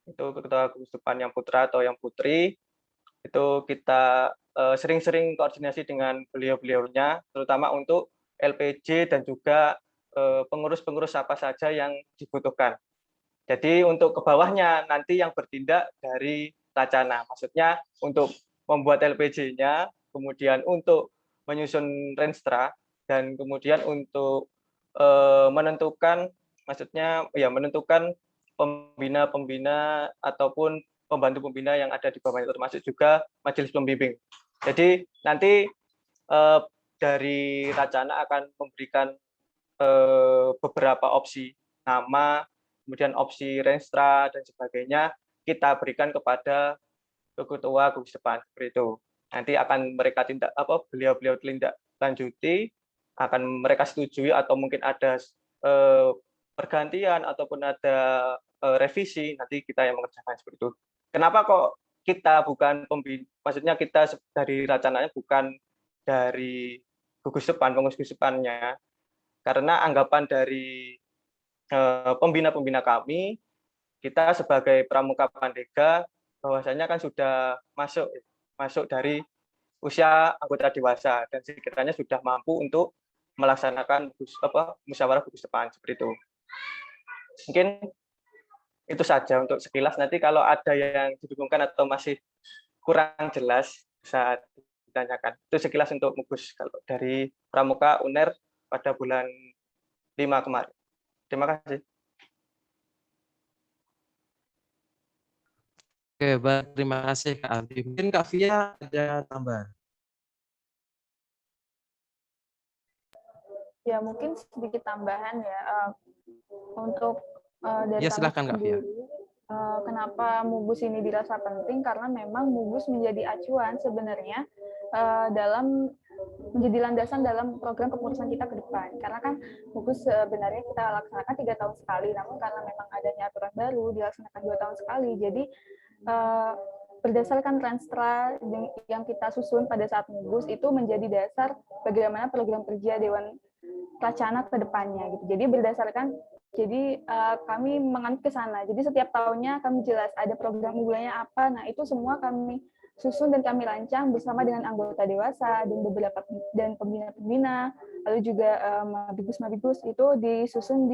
itu ketua gugus depan yang putra atau yang putri, itu kita sering-sering koordinasi dengan beliau-beliaunya, terutama untuk LPJ dan juga pengurus-pengurus apa saja yang dibutuhkan. Jadi untuk ke bawahnya nanti yang bertindak dari Racana, maksudnya untuk membuat LPJ-nya, kemudian untuk menyusun Renstra, dan kemudian untuk menentukan, maksudnya ya menentukan pembina-pembina ataupun pembantu pembina yang ada di bawahnya, termasuk juga majelis pembimbing. Jadi nanti dari Racana akan memberikan beberapa opsi nama, kemudian opsi Renstra dan sebagainya kita berikan kepada ketua gugus depan seperti itu. Nanti akan mereka beliau-beliau tindak lanjuti, akan mereka setujui atau mungkin ada pergantian ataupun ada revisi, nanti kita yang mengerjakan seperti itu. Kenapa kok kita bukan maksudnya kita dari Racananya bukan dari gugus depan, pengurus gugus depannya, karena anggapan dari pembina-pembina kami, kita sebagai Pramuka Pandega bahwasanya kan sudah masuk dari usia anggota dewasa dan sekiranya sudah mampu untuk melaksanakan musyawarah gugus depan seperti itu. Mungkin itu saja untuk sekilas. Nanti kalau ada yang dibingungkan atau masih kurang jelas bisa ditanyakan. Itu sekilas untuk Mugus kalau dari Pramuka UNER pada bulan 5 kemarin. Terima kasih. Oke, baik. Terima kasih Kak Abdi. Mungkin Kak Via ada tambahan? Ya, mungkin sedikit tambahan ya. Untuk dari Ya, kami silakan Kak Via. sendiri, kenapa Mugus ini dirasa penting? Karena memang Mugus menjadi acuan sebenarnya dalam menjadi landasan dalam program kepengurusan kita ke depan. Karena kan Mugus sebenarnya kita laksanakan 3 tahun sekali, namun karena memang adanya aturan baru dilaksanakan 2 tahun sekali. Jadi berdasarkan Renstra yang kita susun pada saat Mugus itu menjadi dasar bagaimana program kerja Dewan Racana ke depannya gitu. Jadi berdasarkan kami menganut ke sana. Jadi setiap tahunnya kami jelas ada program unggulannya apa. Nah, itu semua kami susun dan kami rancang bersama dengan anggota dewasa dan beberapa dan pembina-pembina, lalu juga mabigus-mabigus itu disusun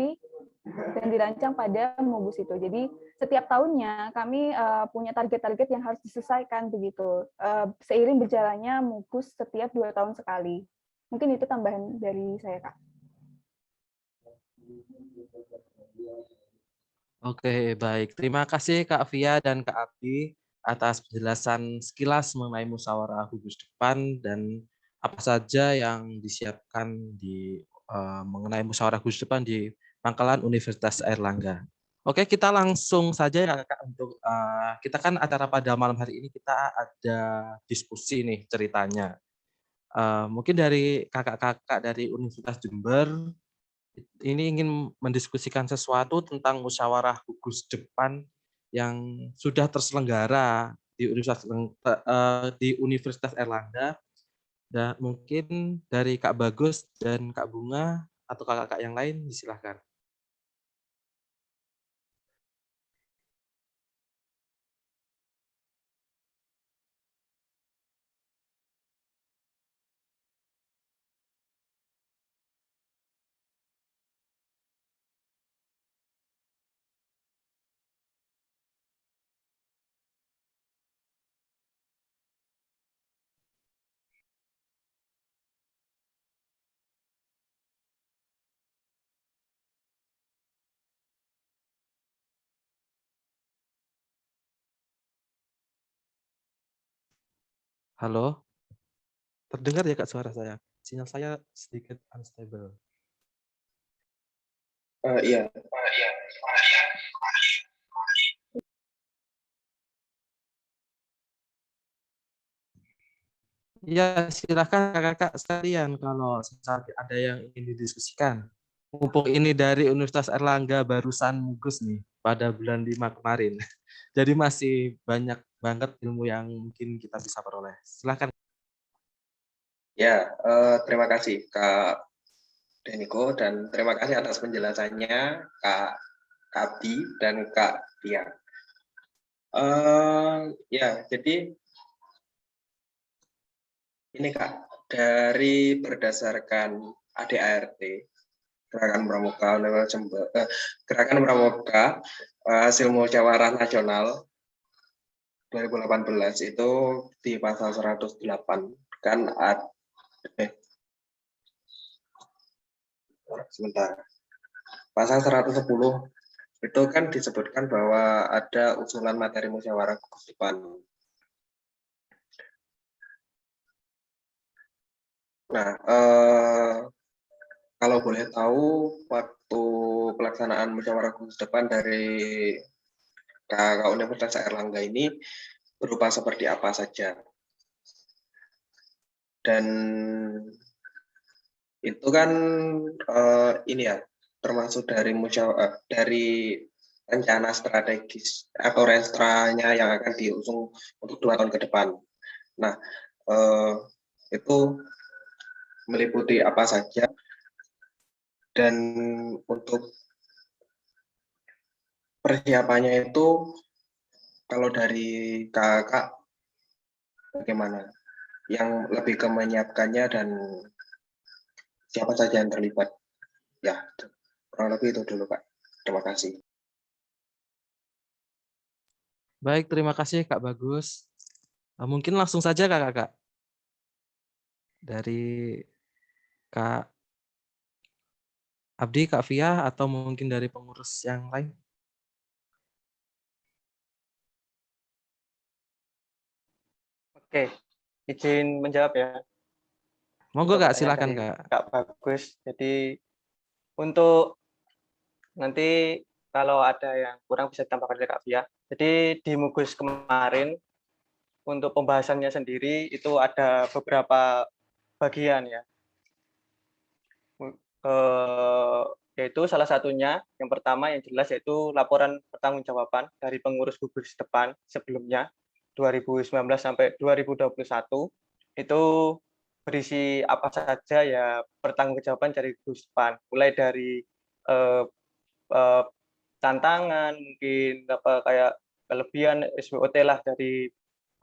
dan dirancang pada Mugus itu. Jadi setiap tahunnya kami punya target-target yang harus diselesaikan begitu. Seiring berjalannya Mugus setiap 2 tahun sekali. Mungkin itu tambahan dari saya, Kak. Oke, baik. Terima kasih Kak Via dan Kak Abdi atas penjelasan sekilas mengenai musyawarah gugus depan dan apa saja yang disiapkan mengenai musyawarah gugus depan di Pangkalan Universitas Airlangga. Oke, kita langsung saja ya Kak untuk kita kan acara pada malam hari ini kita ada diskusi nih ceritanya. Mungkin dari kakak-kakak dari Universitas Jember ini ingin mendiskusikan sesuatu tentang musyawarah gugus depan yang sudah terselenggara di Universitas Airlangga, dan mungkin dari Kak Bagus dan Kak Bunga atau kakak-kakak yang lain silakan. Halo, terdengar ya Kak suara saya? Sinyal saya sedikit unstable. Iya. Iya, silakan kakak-kakak sekalian kalau ada yang ingin didiskusikan. Mumpung ini dari Universitas Erlangga barusan mugus nih pada bulan 5 kemarin. Jadi masih banyak banget ilmu yang mungkin kita bisa peroleh. Silakan. Ya, terima kasih Kak Deniko dan terima kasih atas penjelasannya Kak Abdi dan Kak Tia. Ya, jadi ini Kak, dari berdasarkan ADART, Gerakan Pramuka Gerakan Pramuka hasil musyawarah nasional 2018 itu di pasal 108 kan ada sebentar. Pasal 110 itu kan disebutkan bahwa ada usulan materi musyawarah gugus depan. Nah, kalau boleh tahu waktu pelaksanaan musyawarah gugus depan dari Kakak Universitas Airlangga ini berupa seperti apa saja? Dan itu kan ini ya termasuk dari rencana strategis atau renstranya yang akan diusung untuk 2 tahun ke depan. Nah, itu meliputi apa saja dan untuk persiapannya itu kalau dari kakak bagaimana? Yang lebih ke menyiapkannya dan siapa saja yang terlibat? Ya, kurang lebih itu dulu Kak. Terima kasih. Baik, terima kasih Kak Bagus. Mungkin langsung saja Kakak. Dari Kak Abdi, Kak Via, atau mungkin dari pengurus yang lain. Oke, izin menjawab ya. Monggo Untuk Kak, pertanyaan silakan dari Kak. Kak Bagus. Jadi untuk nanti kalau ada yang kurang bisa ditambahkan oleh Kak Via. Jadi di Mugus kemarin untuk pembahasannya sendiri itu ada beberapa bagian ya. Yaitu salah satunya yang pertama yang jelas yaitu laporan pertanggungjawaban dari pengurus gugus depan sebelumnya 2019 sampai 2021 itu berisi apa saja ya pertanggungjawaban dari gugus depan, mulai dari eh, eh, tantangan mungkin apa kayak kelebihan SWOT lah dari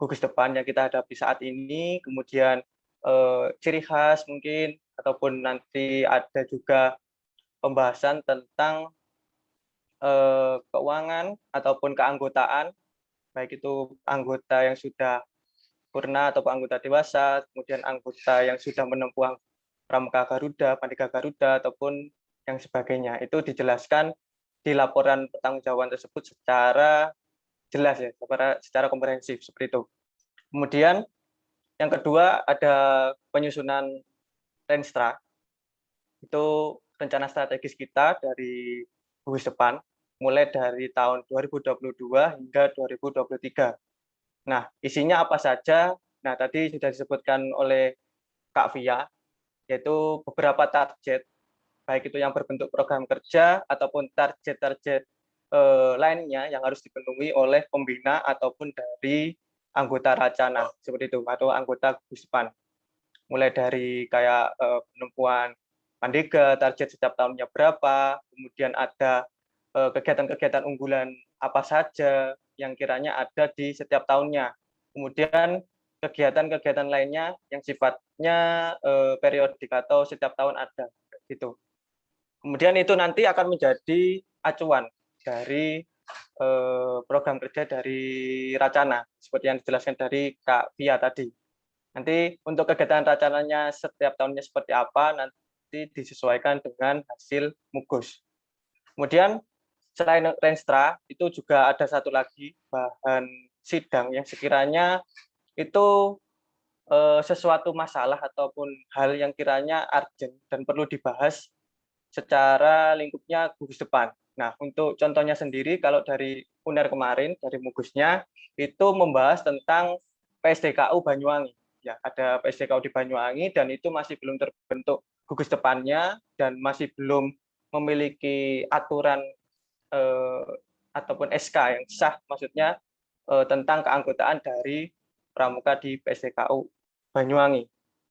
gugus depan yang kita hadapi saat ini, kemudian ciri khas mungkin ataupun nanti ada juga pembahasan tentang keuangan ataupun keanggotaan, baik itu anggota yang sudah purna ataupun anggota dewasa, kemudian anggota yang sudah menempuh Pramuka Garuda, Pandega Garuda, ataupun yang sebagainya. Itu dijelaskan di laporan pertanggungjawaban tersebut secara jelas ya, secara komprehensif seperti itu. Kemudian yang kedua ada penyusunan Renstra. Itu rencana strategis kita dari gugus depan mulai dari tahun 2022 hingga 2023. Nah, isinya apa saja? Nah, tadi sudah disebutkan oleh Kak Via, yaitu beberapa target, baik itu yang berbentuk program kerja ataupun target-target lainnya yang harus dipenuhi oleh pembina ataupun dari anggota Racana, seperti itu, atau anggota gugus depan. Mulai dari kayak penempuan Pandega, target setiap tahunnya berapa, kemudian ada kegiatan-kegiatan unggulan apa saja yang kiranya ada di setiap tahunnya. Kemudian kegiatan-kegiatan lainnya yang sifatnya periodik atau setiap tahun ada gitu. Kemudian itu nanti akan menjadi acuan dari program kerja dari Racana seperti yang dijelaskan dari Kak Via tadi. Nanti untuk kegiatan rencananya setiap tahunnya seperti apa nanti disesuaikan dengan hasil mugus. Kemudian selain Renstra itu juga ada satu lagi bahan sidang yang sekiranya itu sesuatu masalah ataupun hal yang kiranya urgent dan perlu dibahas secara lingkupnya gugus depan. Nah, untuk contohnya sendiri, kalau dari UNER kemarin, dari Mugusnya, itu membahas tentang PSDKU Banyuwangi. Ya, ada PSDKU di Banyuwangi, dan itu masih belum terbentuk gugus depannya, dan masih belum memiliki aturan ataupun SK yang sah, maksudnya tentang keanggotaan dari pramuka di PSDKU Banyuwangi.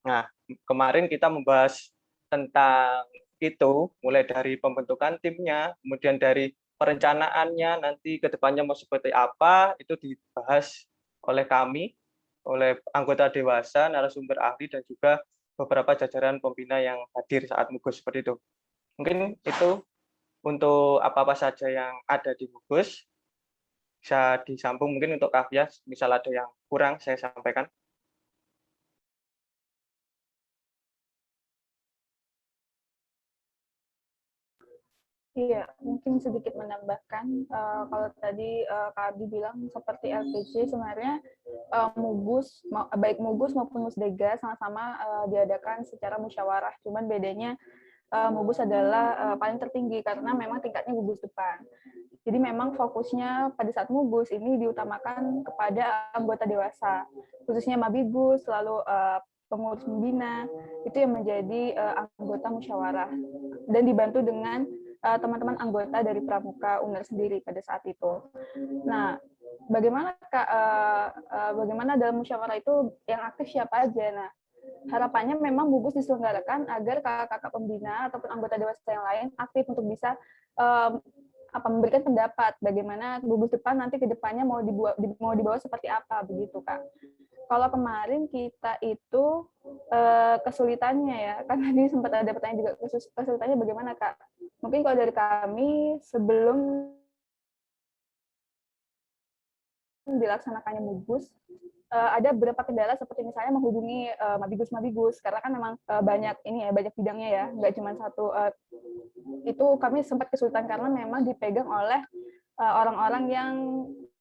Nah, kemarin kita membahas tentang itu, mulai dari pembentukan timnya, kemudian dari perencanaannya, nanti ke depannya mau seperti apa, itu dibahas oleh kami, oleh anggota dewasa, narasumber ahli, dan juga beberapa jajaran pembina yang hadir saat Mugus seperti itu. Mungkin itu untuk apa-apa saja yang ada di Mugus. Bisa disambung mungkin untuk Kavia, misal ada yang kurang saya sampaikan. Iya, mungkin sedikit menambahkan, kalau tadi Kak Abdi bilang seperti LPC, sebenarnya Mugus, baik Mugus maupun Musdega sama-sama diadakan secara musyawarah. Cuman bedanya Mugus adalah paling tertinggi karena memang tingkatnya gugus depan. Jadi memang fokusnya pada saat Mugus ini diutamakan kepada anggota dewasa, khususnya Mabigus, lalu pengurus pembina, itu yang menjadi anggota musyawarah. Dan dibantu dengan teman-teman anggota dari Pramuka UNER sendiri pada saat itu. Nah, bagaimana Kak, bagaimana dalam musyawarah itu yang aktif siapa aja? Nah, harapannya memang Mugus diselenggarakan agar kakak-kakak pembina ataupun anggota dewasa yang lain aktif untuk bisa memberikan pendapat bagaimana gugus depan nanti ke depannya mau dibawa seperti apa begitu Kak. Kalau kemarin kita itu kesulitannya ya, kan tadi sempat ada pertanyaan juga, kesulitannya bagaimana Kak? Mungkin kalau dari kami sebelum dilaksanakannya Mugus, ada beberapa kendala seperti misalnya menghubungi Mabigus karena kan memang banyak ini ya, banyak bidangnya ya, nggak cuma satu. Itu kami sempat kesulitan karena memang dipegang oleh orang-orang yang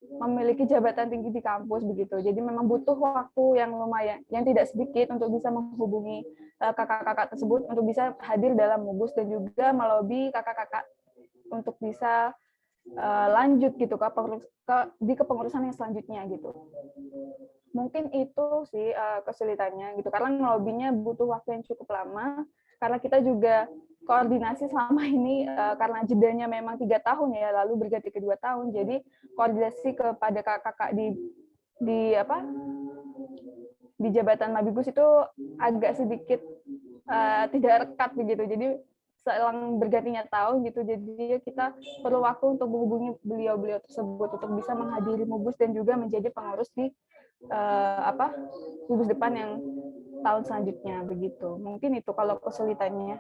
memiliki jabatan tinggi di kampus begitu. Jadi memang butuh waktu yang lumayan, yang tidak sedikit untuk bisa menghubungi kakak-kakak tersebut untuk bisa hadir dalam Mugus dan juga melobi kakak-kakak untuk bisa lanjut gitu di kepengurusan yang selanjutnya gitu. Mungkin itu sih kesulitannya gitu karena ngelobinya butuh waktu yang cukup lama karena kita juga koordinasi selama ini karena jedanya memang 3 tahun ya lalu berganti ke 2 tahun jadi koordinasi kepada kakak-kakak di jabatan Mabigus itu agak sedikit tidak rekat begitu jadi selang bergantinya tahun gitu jadi kita perlu waktu untuk menghubungi beliau-beliau tersebut untuk bisa menghadiri Mugus dan juga menjadi pengurus di gugus depan yang tahun selanjutnya begitu. Mungkin itu kalau kesulitannya.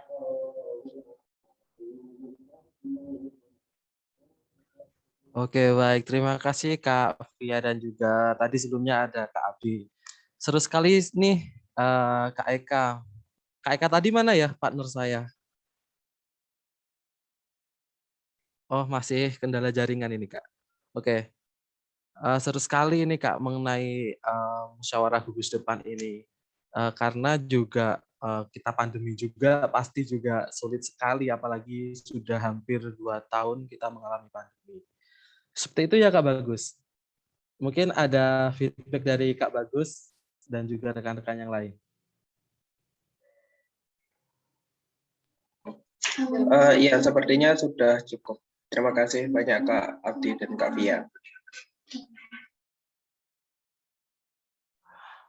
Oke, baik. Terima kasih Kak Fia dan juga tadi sebelumnya ada Kak Abdi. Seru sekali nih Kak Eka. Kak Eka tadi mana ya partner saya? Oh, masih kendala jaringan ini Kak. Oke. Seru sekali ini Kak mengenai musyawarah gugus depan ini. Karena juga kita pandemi juga pasti juga sulit sekali apalagi sudah hampir 2 tahun kita mengalami pandemi. Seperti itu ya Kak Bagus. Mungkin ada feedback dari Kak Bagus dan juga rekan-rekan yang lain. Iya, sepertinya sudah cukup. Terima kasih banyak Kak Abdi dan Kak Fia.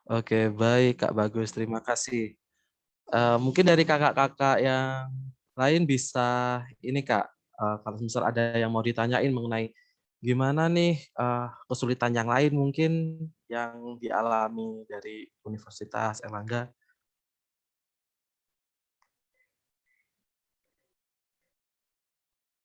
Oke, baik Kak Bagus, terima kasih. Mungkin dari kakak-kakak yang lain bisa ini Kak, kalau misal ada yang mau ditanyain mengenai gimana nih kesulitan yang lain mungkin yang dialami dari Universitas Erlangga.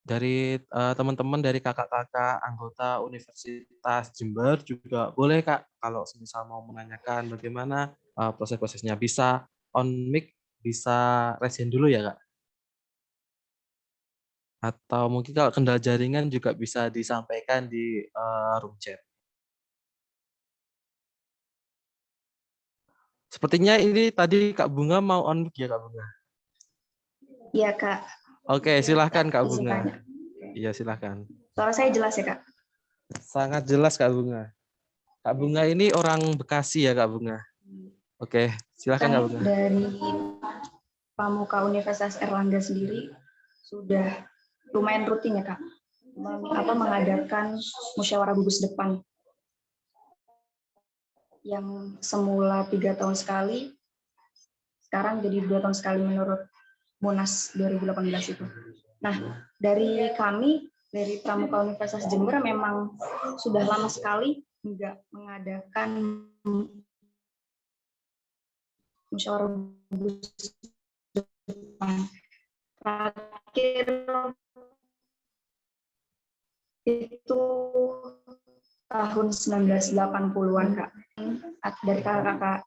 Dari teman-teman dari kakak-kakak anggota Universitas Jember juga boleh Kak, kalau misal mau menanyakan bagaimana proses-prosesnya bisa on mic, bisa raise hand dulu ya Kak. Atau mungkin kalau kendala jaringan juga bisa disampaikan di room chat. Sepertinya ini tadi Kak Bunga mau on mic ya Kak Bunga. Iya, Kak. Oke, silahkan Kak Izin Bunga. tanya. Iya, silahkan. Suara saya jelas ya, Kak? Sangat jelas Kak Bunga. Kak Bunga ini orang Bekasi ya Kak Bunga. Oke, silahkan Kak Bunga. Dari Pramuka Universitas Erlangga sendiri sudah lumayan rutin ya, Kak, mengadakan musyawarah gugus depan yang semula 3 tahun sekali, sekarang jadi 2 tahun sekali menurut Munas 2018 itu. Nah, dari kami, dari Pramuka Universitas Jember memang sudah lama sekali enggak mengadakan musyawarah gugus depan. Terakhir itu tahun 1980-an, Kak. Dari kakak-kakak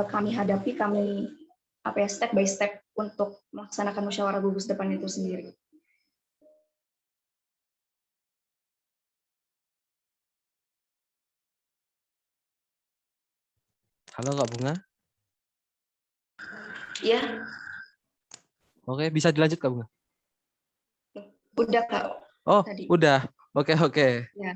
kami hadapi, step by step untuk melaksanakan musyawarah gugus depan itu sendiri. Halo Kak Bunga. Iya, Oke, bisa dilanjut Kak Bunga. udah, Kak. Oh, Tadi. udah. Oke. Ya.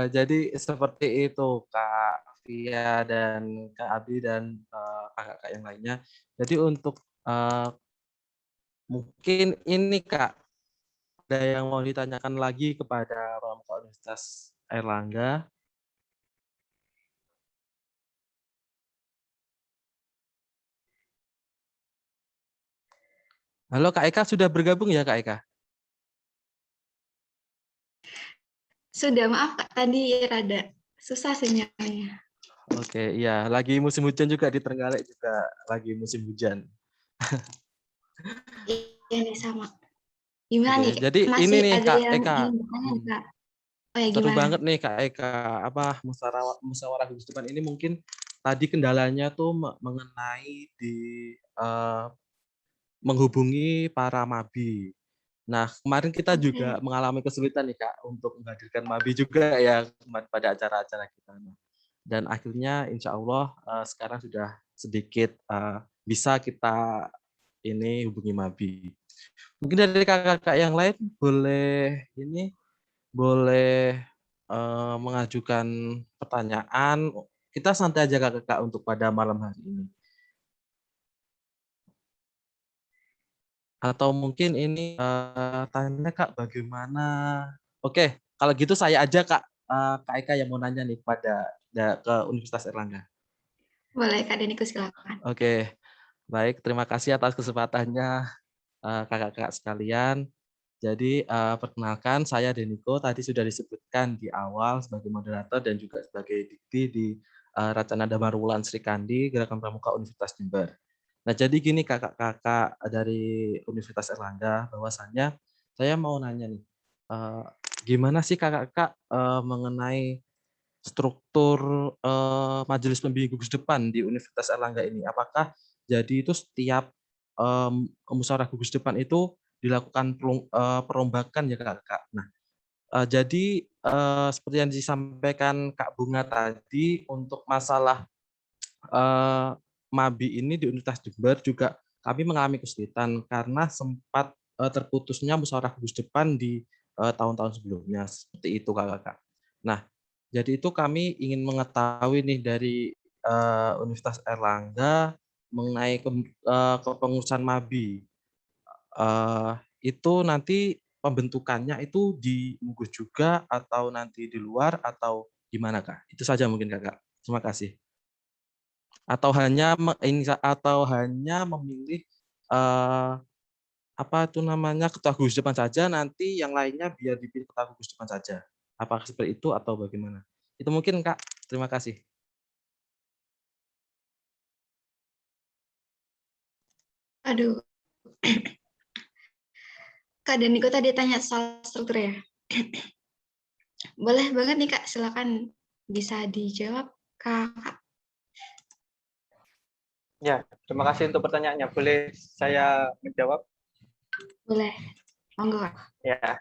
Jadi seperti itu Kak Via dan Kak Abi dan kakak-kakak yang lainnya. Jadi untuk mungkin ini Kak, ada yang mau ditanyakan lagi kepada Pramuka Universitas Airlangga? Halo Kak Eka, sudah bergabung ya Kak Eka? Sudah, maaf Kak, tadi rada susah sinyalnya. Oke, iya. Lagi musim hujan juga di Trenggalek juga lagi musim hujan. Iya nih, sama. Gimana nih? Jadi Masih ini nih ada Kak yang Eka. ingin bertanya, Kak? Oh ya, Seru gimana? banget nih Kak Eka. Musyawarah gugus depan ini mungkin tadi kendalanya tuh mengenai di menghubungi para mabi. Nah, kemarin kita juga mengalami kesulitan nih Kak untuk menghadirkan mabi juga ya pada acara-acara kita. Dan akhirnya insya Allah sekarang sudah sedikit bisa kita ini hubungi mabi. Mungkin dari kakak-kakak yang lain boleh mengajukan pertanyaan. Kita santai aja kakak untuk pada malam hari ini. Atau mungkin ini tanya Kak bagaimana? Oke, kalau gitu saya aja Kak Eka yang mau nanya nih ke Universitas Erlangga. Boleh, Kak Deniko, silakan. Oke, baik. Terima kasih atas kesempatannya kakak-kakak sekalian. Jadi perkenalkan saya Deniko, tadi sudah disebutkan di awal sebagai moderator dan juga sebagai dikti di Racana Damarwulan Sri Kandi Gerakan Pramuka Universitas Jember. Nah, jadi gini kakak-kakak dari Universitas Erlangga, bahwasannya saya mau nanya nih, gimana sih kakak-kakak mengenai struktur majelis pembimbing gugus depan di Universitas Erlangga ini? Apakah jadi itu setiap musyawarah gugus depan itu dilakukan perombakan ya Kak? Nah, jadi seperti yang disampaikan Kak Bunga tadi untuk masalah Mabi ini di Universitas Jember juga kami mengalami kesulitan karena sempat terputusnya musyawarah gugus depan di tahun-tahun sebelumnya, seperti itu Kakak. Nah, jadi itu kami ingin mengetahui nih dari Universitas Erlangga mengenai kepengurusan Mabi. Itu nanti pembentukannya itu di Mugus juga atau nanti di luar atau gimana Kak? Itu saja mungkin Kakak. Terima kasih. Atau hanya memilih apa itu namanya ketua gugus depan saja, nanti yang lainnya biar dipilih ketua gugus depan saja. Apakah seperti itu atau bagaimana? Itu mungkin Kak. Terima kasih. Aduh. Kak Deniko tadi tanya soal struktur ya. Boleh banget nih Kak, silakan bisa dijawab Kak. Ya, terima kasih untuk pertanyaannya. Boleh saya menjawab? Boleh, monggo Kak. Ya.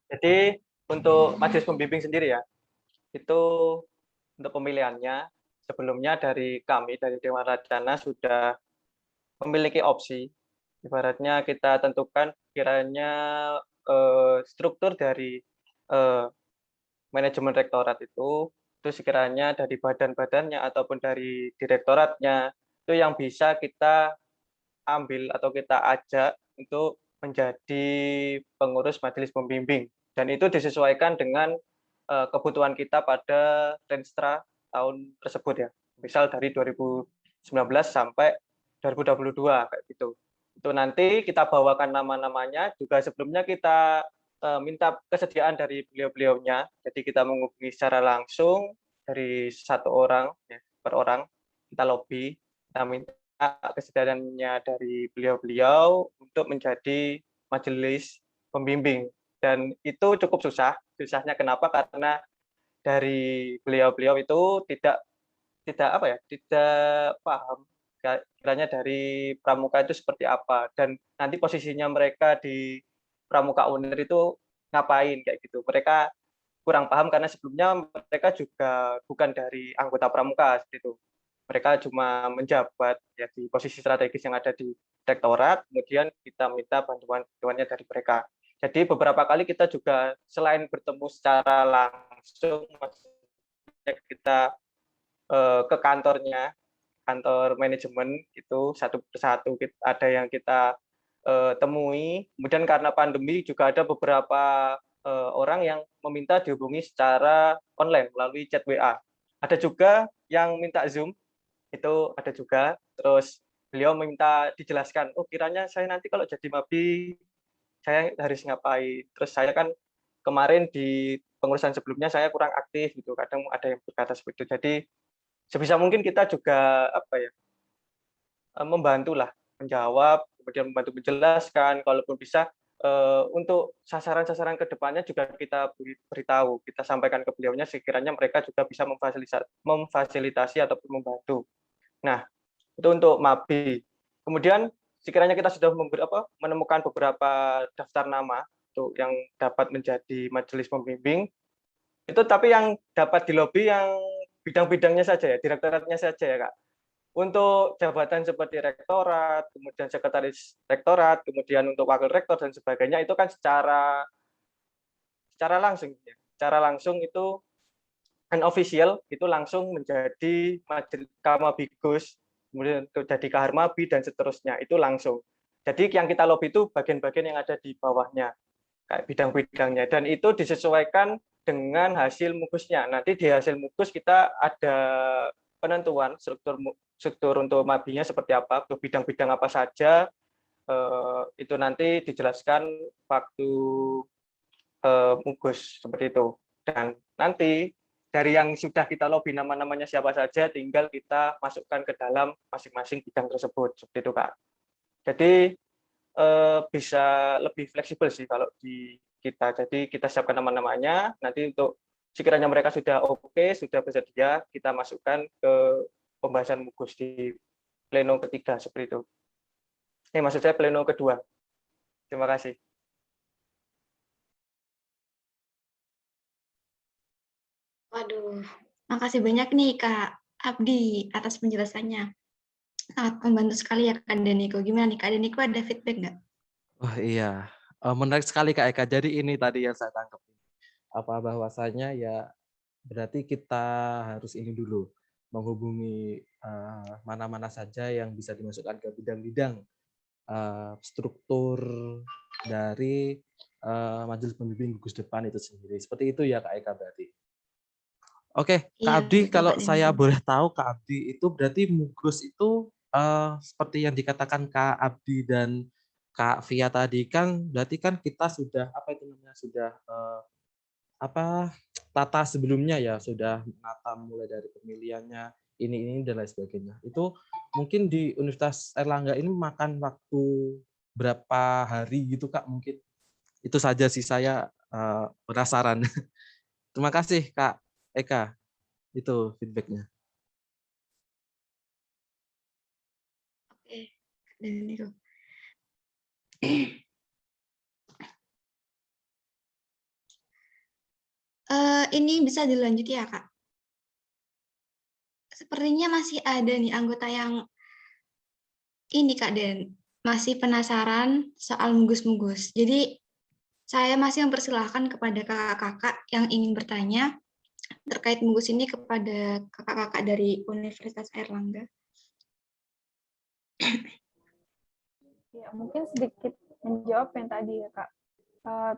Jadi untuk majelis pembimbing sendiri ya, itu untuk pemilihannya sebelumnya dari kami, dari Dewan Racana sudah memiliki opsi. Ibaratnya kita tentukan kiranya struktur dari manajemen rektorat itu sekiranya dari badan-badannya ataupun dari direktoratnya, itu yang bisa kita ambil atau kita ajak untuk menjadi pengurus majelis pembimbing. Dan itu disesuaikan dengan kebutuhan kita pada Renstra tahun tersebut ya. Misal dari 2019 sampai 2022 kayak gitu. Itu nanti kita bawakan nama-namanya, juga sebelumnya kita minta kesediaan dari beliau-beliaunya. Jadi kita menghubungi secara langsung dari satu orang ya, per orang, kita lobby, kita minta kesediaannya dari beliau-beliau untuk menjadi majelis pembimbing. Dan itu cukup susah. Susahnya kenapa? Karena dari beliau-beliau itu tidak paham kiranya dari pramuka itu seperti apa, dan nanti posisinya mereka di pramuka UNER itu ngapain kayak gitu. Mereka kurang paham karena sebelumnya mereka juga bukan dari anggota pramuka seperti itu. Mereka cuma menjabat ya di posisi strategis yang ada di rektorat, kemudian kita minta bantuannya dari mereka. Jadi beberapa kali kita juga selain bertemu secara langsung, kita ke kantor manajemen itu satu persatu, ada yang kita temui. Kemudian karena pandemi juga ada beberapa orang yang meminta dihubungi secara online melalui chat WA. Ada juga yang minta Zoom, itu ada juga. Terus beliau minta dijelaskan, oh kiranya saya nanti kalau jadi Mabi saya harus ngapain. Terus saya kan kemarin di pengurusan sebelumnya saya kurang aktif gitu, kadang ada yang berkata seperti itu. Jadi sebisa mungkin kita juga membantulah menjawab, kemudian membantu menjelaskan, kalaupun bisa untuk sasaran-sasaran ke depannya juga kita beritahu, kita sampaikan ke beliaunya sekiranya mereka juga bisa memfasilitasi ataupun membantu. Nah, itu untuk Mabi. Kemudian sekiranya kita sudah menemukan beberapa daftar nama untuk yang dapat menjadi majelis pembimbing, itu tapi yang dapat di lobby yang bidang-bidangnya saja ya, direktoratnya saja ya Kak. Untuk jabatan seperti rektorat, kemudian sekretaris rektorat, kemudian untuk wakil rektor dan sebagainya itu kan secara langsung ya. Secara langsung itu unofficial itu langsung menjadi majelis Kamabigus, kemudian jadi Kaharmabi dan seterusnya, itu langsung. Jadi yang kita lobby itu bagian-bagian yang ada di bawahnya, kayak bidang-bidangnya, dan itu disesuaikan dengan hasil mugusnya. Nanti di hasil mugus kita ada penentuan struktur untuk mabinya seperti apa, ke bidang-bidang apa saja, itu nanti dijelaskan waktu mugus seperti itu. Dan nanti dari yang sudah kita lobby nama-namanya siapa saja, tinggal kita masukkan ke dalam masing-masing bidang tersebut seperti itu Kak. Jadi bisa lebih fleksibel sih kalau di kita. Jadi kita siapkan nama-namanya, nanti untuk sekiranya mereka sudah oke, sudah bersedia, kita masukkan ke pembahasan mugus di pleno ketiga seperti itu. Maksud saya pleno kedua. Terima kasih. Waduh, makasih banyak nih Kak Abdi atas penjelasannya. Sangat membantu sekali ya Kak Deniko. Gimana nih Kak Deniko, ada feedback nggak? Oh iya, menarik sekali Kak Eka. Jadi ini tadi yang saya tangkap, bahwasanya ya berarti kita harus ini dulu, menghubungi mana-mana saja yang bisa dimasukkan ke bidang-bidang struktur dari majelis pembimbing gugus depan itu sendiri. Seperti itu ya Kak Eka berarti. Oke, Kak Iya, Abdi, betul kalau Kak saya Deniko. boleh tahu Kak Abdi itu berarti mugus itu seperti yang dikatakan Kak Abdi dan Kak Via tadi kan berarti kan kita sudah sudah tata sebelumnya ya, sudah menata mulai dari pemilihannya ini dan lain sebagainya. Itu mungkin di Universitas Airlangga ini makan waktu berapa hari gitu Kak mungkin? Itu saja sih saya penasaran. Terima kasih Kak Eka, itu feedback-nya. Oke, Kak Deniko. Ini bisa dilanjut ya Kak? sepertinya masih ada nih anggota yang ini Kak Den, masih penasaran soal Mugus-Mugus. Jadi saya masih mempersilahkan kepada kakak-kakak yang ingin bertanya terkait Mugus ini kepada kakak-kakak dari Universitas Airlangga. Ya, mungkin sedikit menjawab yang tadi ya Kak.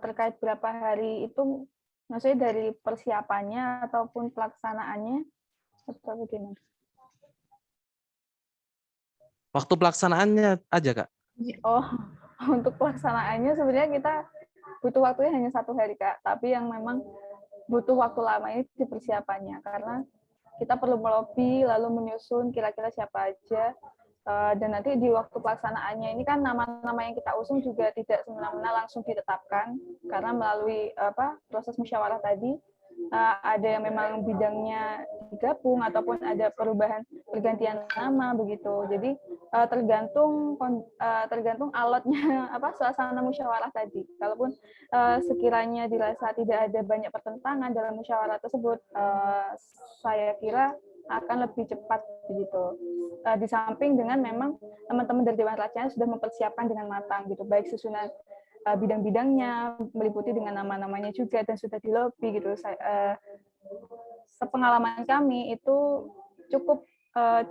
Terkait berapa hari itu, maksudnya dari persiapannya ataupun pelaksanaannya, atau bagaimana? Waktu pelaksanaannya aja, Kak. Oh, untuk pelaksanaannya sebenarnya kita butuh waktunya hanya 1 hari Kak, tapi yang memang butuh waktu lama ini di persiapannya, karena kita perlu melobi lalu menyusun kira-kira siapa aja. Dan nanti di waktu pelaksanaannya ini kan nama-nama yang kita usung juga tidak semena-mena langsung ditetapkan, karena melalui proses musyawarah tadi ada yang memang bidangnya digabung ataupun ada perubahan pergantian nama begitu. Jadi tergantung alotnya suasana musyawarah tadi. Kalaupun sekiranya dirasa tidak ada banyak pertentangan dalam musyawarah tersebut, saya kira akan lebih cepat begitu. Di samping dengan memang teman-teman dari Dewan Pelaksana sudah mempersiapkan dengan matang gitu, baik susunan bidang-bidangnya meliputi dengan nama-namanya juga dan sudah dilobi gitu. Sepengalaman kami itu cukup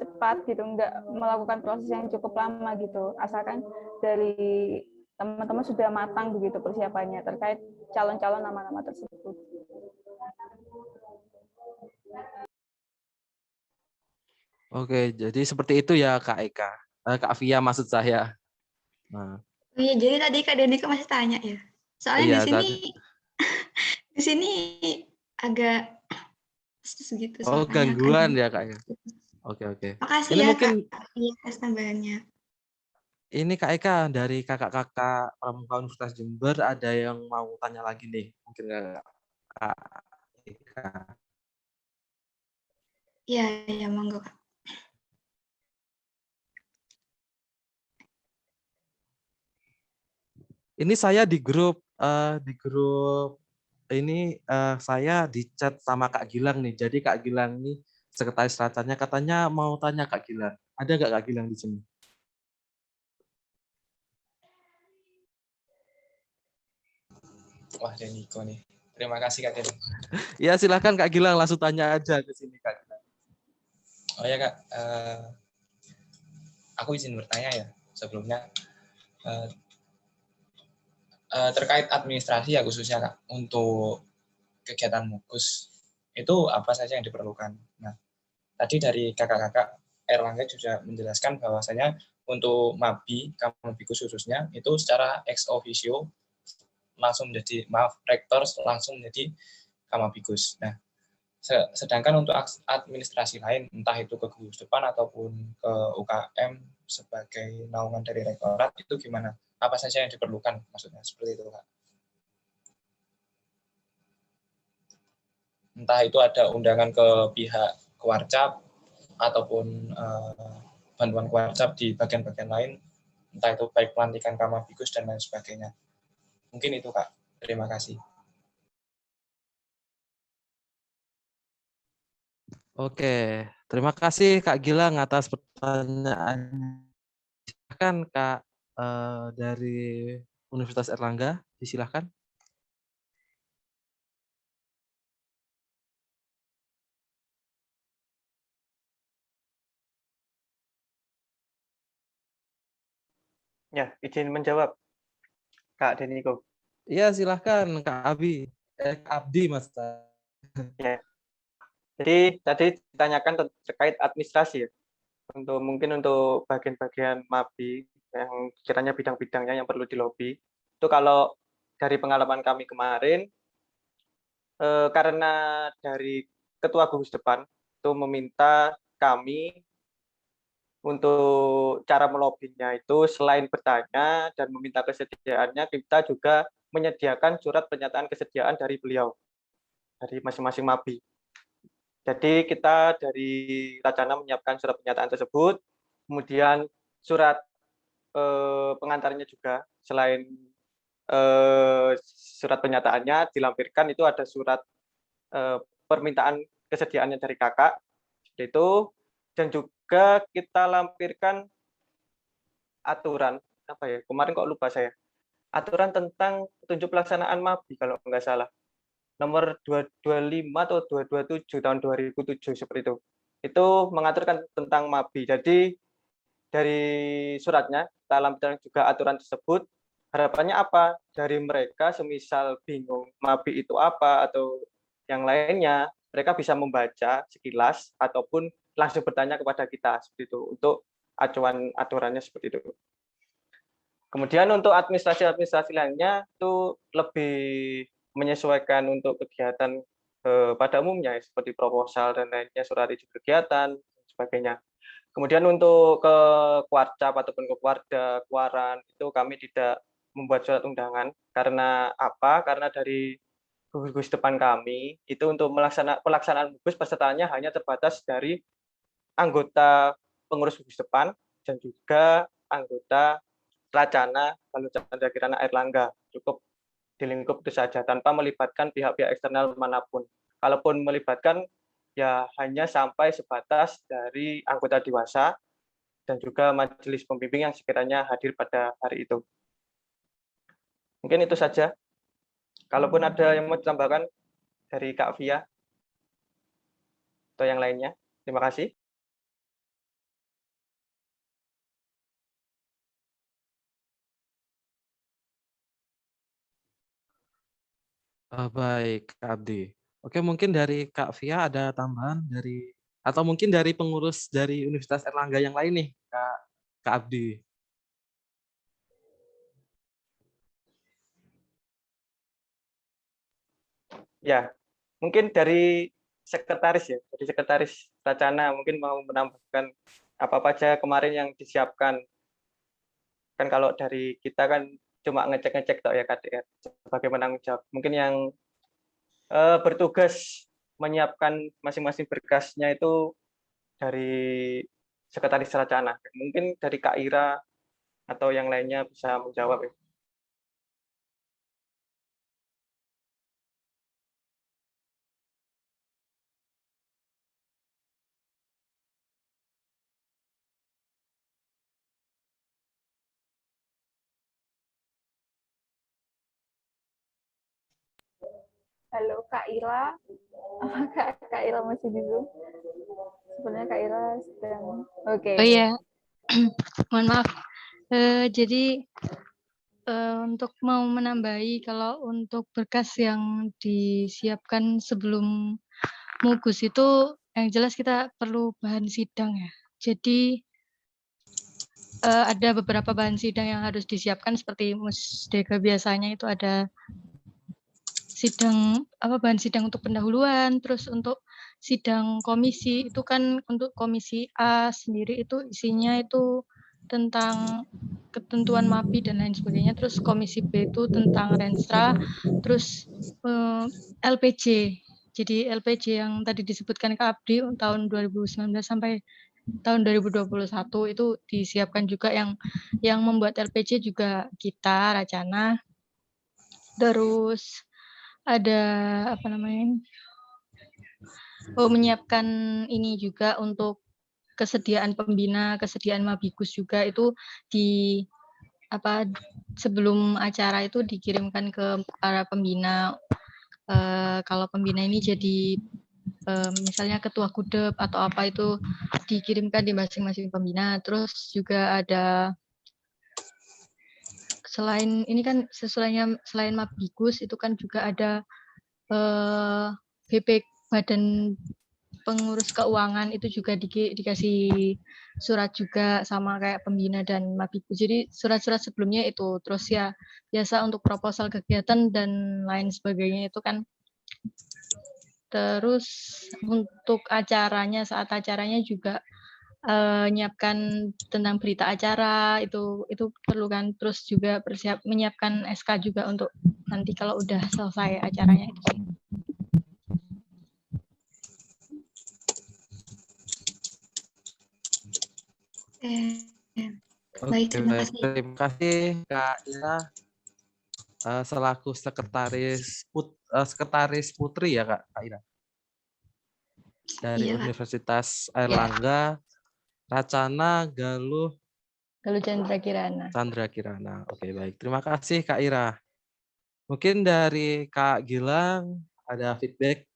cepat gitu, nggak melakukan proses yang cukup lama gitu, asalkan dari teman-teman sudah matang begitu persiapannya terkait calon-calon nama-nama tersebut. Oke, jadi seperti itu ya Kak Eka. Kak Via maksud saya. Nah, Oh iya, jadi tadi Kak Denika masih tanya ya. Soalnya iya, di sini agak segitu oh soalnya Kak gangguan ya Denika. Kak ya. Oke, oke. Makasih Ini ya mungkin Kak atas tambahannya. ini Kak Eka dari kakak-kakak Pramuka Universitas Jember ada yang mau tanya lagi nih. Mungkin Kak Eka. Iya, ya monggo Kak. Ini saya di grup ini saya di chat sama Kak Gilang nih. Jadi Kak Gilang nih sekretaris racannya katanya mau tanya Kak Gilang. Ada nggak Kak Gilang di sini? Wah, Deniko nih. Terima kasih Kak Den. Ya silakan Kak Gilang langsung tanya aja ke sini Kak Gilang. Oh ya Kak, aku izin bertanya ya sebelumnya. Terkait administrasi ya khususnya Kak, untuk kegiatan Mugus itu apa saja yang diperlukan. Nah, tadi dari kakak-kakak Erlangga juga menjelaskan bahwasanya untuk MABI, Kamabikus khususnya, itu secara ex officio langsung menjadi, rektor langsung menjadi Kamabikus. Nah, sedangkan untuk administrasi lain, entah itu ke gugus depan ataupun ke UKM sebagai naungan dari rektorat, itu gimana? Apa saja yang diperlukan maksudnya seperti itu Kak? Entah itu ada undangan ke pihak Kewarcap ataupun bantuan Kewarcap di bagian-bagian lain, entah itu baik pelantikan Kamabikus dan lain sebagainya. Mungkin itu Kak. Terima kasih. Oke, terima kasih Kak Gilang atas pertanyaannya. Silakan Kak dari Universitas Erlangga, disilahkan. Ya, izin menjawab Kak Deniko. Iya silahkan Kak Abi, Kak Abdi Mas. Ya. Jadi tadi ditanyakan terkait administrasi ya. Mungkin untuk bagian-bagian MABI yang kiranya bidang-bidangnya yang perlu dilobi. Itu kalau dari pengalaman kami kemarin, karena dari Ketua Gugus Depan itu meminta kami untuk cara melobinya itu selain bertanya dan meminta kesediaannya, kita juga menyediakan surat pernyataan kesediaan dari beliau, dari masing-masing MABI. Jadi kita dari Racana menyiapkan surat pernyataan tersebut, kemudian surat pengantarnya juga selain surat pernyataannya dilampirkan itu ada surat permintaan kesediaannya dari kakak, itu dan juga kita lampirkan aturan apa ya, kemarin kok lupa saya, aturan tentang petunjuk pelaksanaan MABI kalau nggak salah, nomor 225 atau 227 tahun 2007 seperti itu. Itu mengaturkan tentang MABI. Jadi dari suratnya kita lampirkan juga aturan tersebut. Harapannya apa? Dari mereka semisal bingung MABI itu apa atau yang lainnya, mereka bisa membaca sekilas ataupun langsung bertanya kepada kita seperti itu untuk acuan aturannya seperti itu. Kemudian untuk administrasi lainnya itu lebih menyesuaikan untuk kegiatan pada umumnya seperti proposal dan lainnya, surat izin kegiatan dan sebagainya. Kemudian untuk ke Kuarcap ataupun ke Kuarda, Kuaran itu kami tidak membuat surat undangan karena apa? Karena dari gugus depan kami itu untuk pelaksanaan gugus pesertanya hanya terbatas dari anggota pengurus gugus depan dan juga anggota Racana lalu Chandra Kirana Airlangga, cukup di lingkup itu saja tanpa melibatkan pihak-pihak eksternal manapun. Kalaupun melibatkan ya hanya sampai sebatas dari anggota dewasa dan juga majelis pembimbing yang sekiranya hadir pada hari itu. Mungkin itu saja. Kalaupun ada yang mau ditambahkan dari Kak Via atau yang lainnya, terima kasih. Baik, Kak Abdi. Oke, mungkin dari Kak Via ada tambahan dari atau mungkin dari pengurus dari Universitas Airlangga yang lain nih, Kak Abdi. Ya, mungkin dari sekretaris ya, dari sekretaris Racana mungkin mau menambahkan apa aja kemarin yang disiapkan. Kan kalau dari kita kan cuma ngecek-ngecek ya KDR sebagai penanggung jawab. Mungkin yang bertugas menyiapkan masing-masing berkasnya itu dari sekretaris Racana. Mungkin dari Kak Ira atau yang lainnya bisa menjawab ya. Halo Kak Ira, apakah Kak Ira masih di Zoom? Sebenarnya Kak Ira sedang. Oke. Oh iya, mohon maaf. Jadi untuk mau menambahi kalau untuk berkas yang disiapkan sebelum mugus itu yang jelas kita perlu bahan sidang ya. Jadi ada beberapa bahan sidang yang harus disiapkan seperti musdeka biasanya itu ada sidang bahan sidang untuk pendahuluan, terus untuk sidang komisi itu kan untuk komisi A sendiri itu isinya itu tentang ketentuan MAPI dan lain sebagainya, terus komisi B itu tentang Renstra, terus LPJ. Jadi LPJ yang tadi disebutkan Kak Abdi tahun 2019 sampai tahun 2021 itu disiapkan juga yang membuat LPJ juga kita Racana. Terus ada menyiapkan ini juga untuk kesediaan pembina, kesediaan Mabikus juga itu sebelum acara itu dikirimkan ke para pembina. Kalau pembina ini jadi misalnya ketua kudep atau apa itu dikirimkan di masing-masing pembina. Terus juga ada selain ini kan selain Mabikus itu kan juga ada BP Badan Pengurus Keuangan itu juga dikasih surat juga sama kayak pembina dan Mabikus. Jadi surat-surat sebelumnya itu terus ya biasa untuk proposal kegiatan dan lain sebagainya itu kan. Terus untuk acaranya saat acaranya juga menyiapkan tentang berita acara itu perlu kan, terus juga menyiapkan SK juga untuk nanti kalau udah selesai acaranya itu sih. Baik, terima kasih. Terima kasih Kak Ira selaku sekretaris putri ya Kak Ira. dari Iya, Kak. Universitas Ya, Airlangga, Racana Galuh Lalu Chandra Kirana. Chandra Kirana. Oke, baik. Terima kasih Kak Ira. Mungkin dari Kak Gilang ada feedback.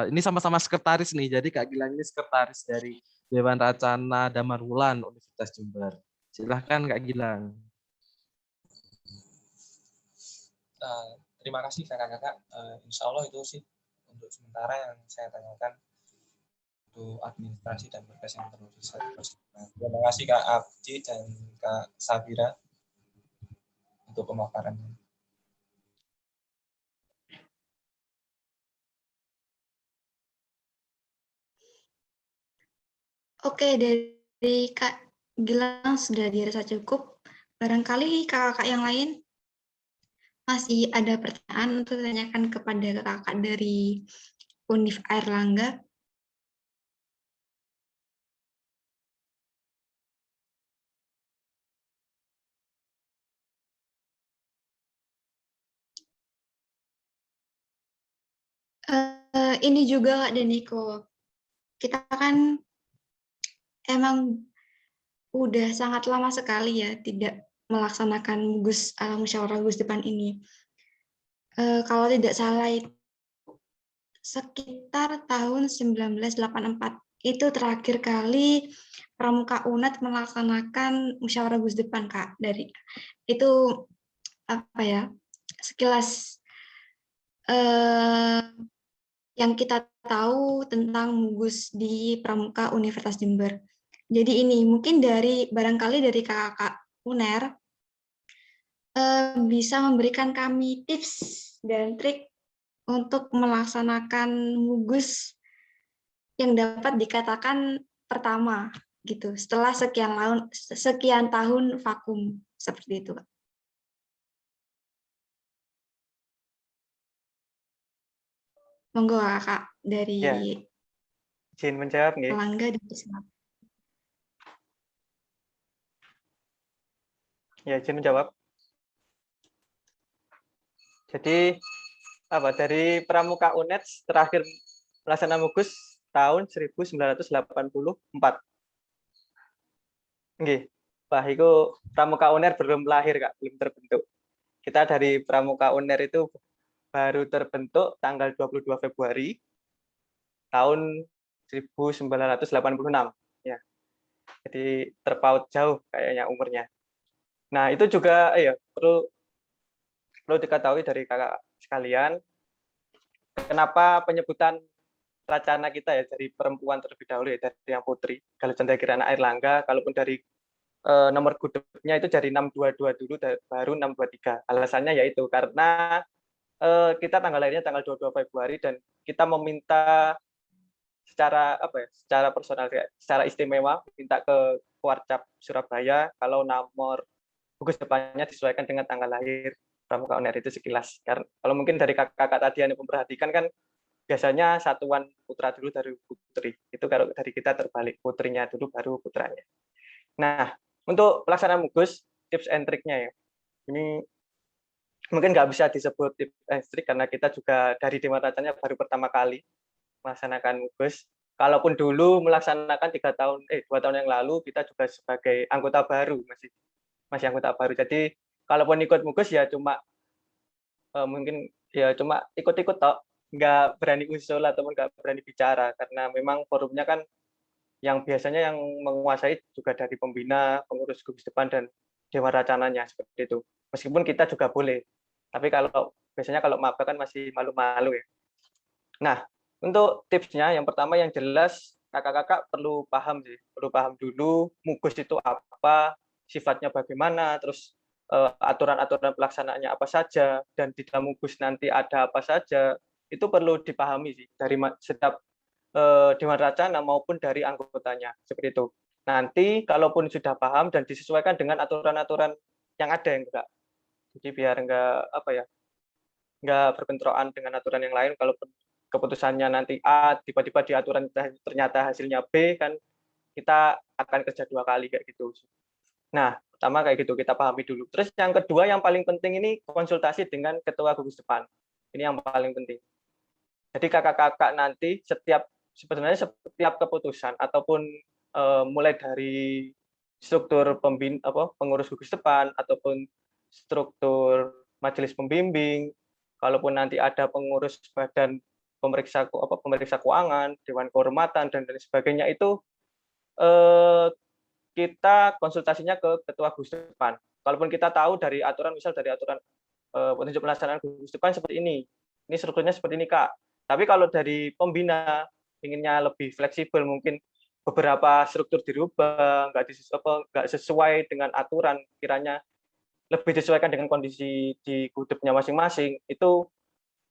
Ini sama-sama sekretaris nih. Jadi Kak Gilang ini sekretaris dari Dewan Racana Damarwulan Universitas Jember. Silahkan Kak Gilang. Terima kasih kakak-kakak. Insya Allah itu sih untuk sementara yang saya tanyakan untuk administrasi dan berkas yang perlu diselesaikan. Terima kasih Kak Abdi dan Kak Safira untuk pemaparannya. oke, dari Kak Gilang sudah dirasa cukup. Barangkali kakak yang lain masih ada pertanyaan untuk ditanyakan kepada kakak dari Univ Airlangga. Ini juga Kak Deniko, kita kan emang udah sangat lama sekali ya tidak melaksanakan musyawarah Gus Depan ini. Kalau tidak salah itu sekitar tahun 1984 itu terakhir kali Pramuka UNED melaksanakan musyawarah Gus Depan, Kak. Dari itu apa ya, sekilas yang kita tahu tentang Mugus di Pramuka Universitas Jember. Jadi ini mungkin barangkali dari kakak UNER bisa memberikan kami tips dan trik untuk melaksanakan Mugus yang dapat dikatakan pertama gitu setelah sekian tahun vakum seperti itu. Monggo Kak dari Ya, izin menjawab nih. Langga dan Silakan. Ya, izin menjawab. Jadi dari Pramuka UNED terakhir melaksanakan Mugus tahun 1984. Nggih. Wah, itu Pramuka UNER belum lahir, Kak, belum terbentuk. Kita dari Pramuka UNER itu baru terbentuk tanggal 22 Februari tahun 1986 ya. Jadi terpaut jauh kayaknya umurnya. Nah, itu juga perlu diketahui dari kakak sekalian, kenapa penyebutan Racana kita ya dari perempuan terlebih dahulu ya, dari yang putri, kalau Chandra Kirana Airlangga, kalaupun dari nomor gudegnya itu dari 622 dulu baru 623. Alasannya yaitu karena kita tanggal lahirnya tanggal 22 Februari dan kita meminta secara personal, secara istimewa minta ke Warcap Surabaya kalau nomor gugus depannya disesuaikan dengan tanggal lahir Pramuka UNER itu sekilas. Karena kalau mungkin dari kakak tadi yang memperhatikan kan biasanya satuan putra dulu dari putri. Itu kalau dari kita terbalik, putrinya dulu baru putranya. Nah, untuk pelaksanaan Mugus, tips and triknya ya. Ini mungkin nggak bisa disebut tips and trik karena kita juga dari Dewan Racanya baru pertama kali melaksanakan Mugus. Kalaupun dulu melaksanakan 2 tahun yang lalu, kita juga sebagai anggota baru, masih anggota baru. Jadi kalaupun ikut Mugus ya cuma mungkin ya cuma ikut-ikut tok, nggak berani usul ataupun nggak berani bicara karena memang forumnya kan yang biasanya yang menguasai juga dari pembina, pengurus gugus depan dan Dewan Racananya seperti itu. Meskipun kita juga boleh, tapi biasanya kalau maba kan masih malu-malu ya. Nah, untuk tipsnya yang pertama yang jelas kakak-kakak perlu paham dulu Mugus itu apa, sifatnya bagaimana, terus aturan-aturan pelaksanaannya apa saja, dan di dalam Mugus nanti ada apa saja, itu perlu dipahami sih dari setiap Dewan Racana maupun dari anggotanya seperti itu. Nanti kalaupun sudah paham dan disesuaikan dengan aturan-aturan yang ada yang enggak, jadi biar enggak berbentrokan dengan aturan yang lain. Kalaupun keputusannya nanti A, tiba-tiba di aturan ternyata hasilnya B, kan kita akan kerja 2 kali kayak gitu. Nah, pertama kayak gitu kita pahami dulu. Terus yang kedua yang paling penting ini konsultasi dengan ketua gugus depan. Ini yang paling penting. Jadi kakak-kakak nanti sebenarnya setiap keputusan ataupun mulai dari struktur pengurus gugus depan ataupun struktur majelis pembimbing, kalaupun nanti ada pengurus badan pemeriksa keuangan, dewan kehormatan dan lain sebagainya itu kita konsultasinya ke ketua gugus depan. Kalaupun kita tahu dari aturan petunjuk pelaksanaan gugus depan seperti ini strukturnya seperti ini Kak. Tapi kalau dari pembina inginnya lebih fleksibel, mungkin beberapa struktur dirubah, nggak sesuai dengan aturan, kiranya lebih disesuaikan dengan kondisi di gudepnya masing-masing, itu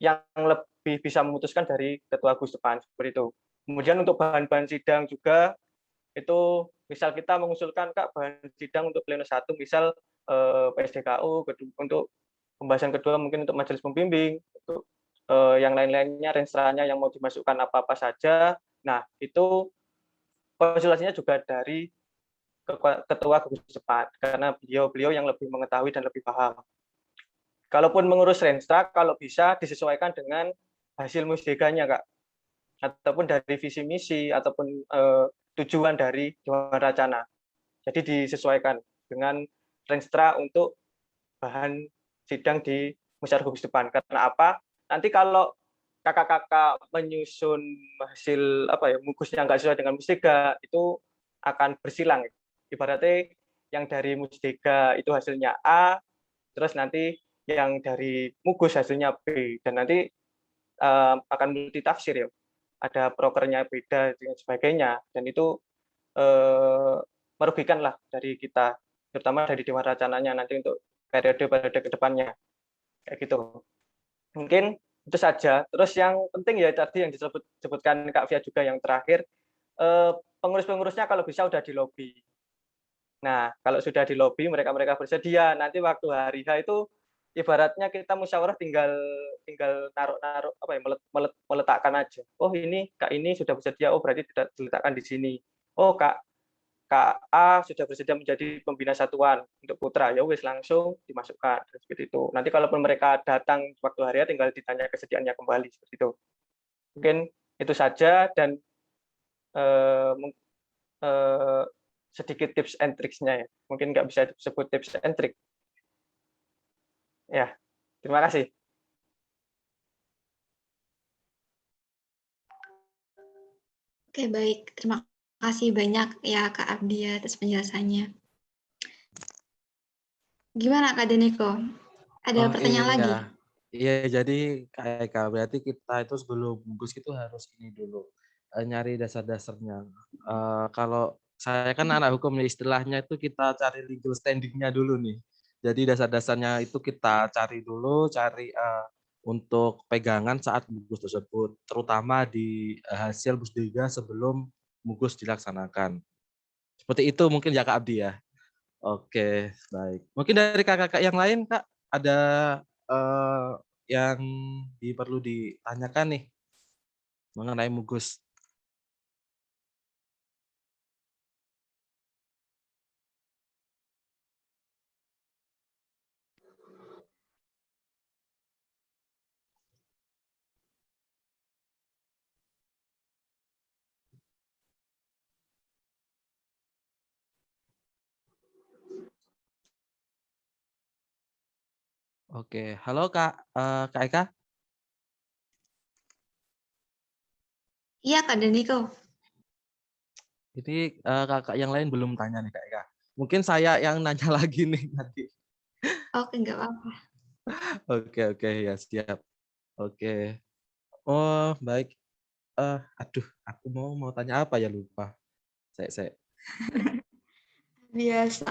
yang lebih bisa memutuskan dari ketua gugus depan seperti itu. Kemudian untuk bahan-bahan sidang juga itu misal kita mengusulkan Kak bahan sidang untuk pleno 1 misal PSDKU, untuk pembahasan kedua mungkin untuk majelis pembimbing, untuk yang lain-lainnya renstra-nya yang mau dimasukkan apa-apa saja. Nah, itu konsultasinya juga dari ketua gugus depan karena beliau yang lebih mengetahui dan lebih paham. Kalaupun mengurus renstra, kalau bisa disesuaikan dengan hasil musdeganya, Kak. Ataupun dari visi misi, ataupun tujuan dari Dewan Racana. Jadi disesuaikan dengan renstra untuk bahan sidang di musyawarah gugus depan. Karena apa? Nanti kalau kakak-kakak menyusun hasil mugusnya nggak sesuai dengan musdega, itu akan bersilang. Ibaratnya yang dari musdega itu hasilnya A, terus nanti yang dari mugus hasilnya B, dan nanti akan multitafsir ya, ada prokernya beda dan sebagainya, dan itu merugikan lah dari kita, terutama dari Dewan Racananya nanti untuk periode ke depannya, kayak gitu. Mungkin itu saja. Terus yang penting ya tadi yang disebutkan Kak Fia juga yang terakhir, pengurus-pengurusnya kalau bisa udah di lobby. Nah, kalau sudah di lobby mereka bersedia, nanti waktu hari H itu ibaratnya kita musyawarah tinggal naruh meletakkan aja. Oh ini Kak ini sudah bersedia, oh berarti tidak diletakkan di sini. Oh Kak A sudah bersedia menjadi pembina satuan untuk putra, ya wis langsung dimasukkan seperti itu. Nanti kalaupun mereka datang waktu hari tinggal ditanya kesediaannya kembali seperti itu. Mungkin itu saja, dan sedikit tips and tricksnya ya. Mungkin nggak bisa disebut tips and trick. Ya, terima kasih. Oke, baik. Terima kasih banyak ya Kak Abdi atas penjelasannya. Gimana Kak Deniko? Ada pertanyaan lagi? Iya, jadi Kak Eka, berarti kita itu sebelum bungkus itu harus ini dulu, nyari dasar-dasarnya. Kalau saya kan anak hukum nih, istilahnya itu kita cari legal standing-nya dulu nih. Jadi dasar-dasarnya itu kita cari dulu, untuk pegangan saat bungkus tersebut, terutama di hasil musdega sebelum bungkus dilaksanakan. Seperti itu mungkin ya Kak Abdi ya? Oke, baik. Mungkin dari kakak-kakak yang lain, Kak, ada yang perlu ditanyakan nih mengenai mugus? Oke, halo Kak, Kak Eka? Iya Kak Deniko. Ini kakak yang lain belum tanya nih Kak Eka. Mungkin saya yang nanya lagi nih nanti. Oke, nggak apa-apa. Oke, ya siap. Oke. Oh, baik. Aduh, aku mau tanya apa ya, lupa. Saya. Biasa.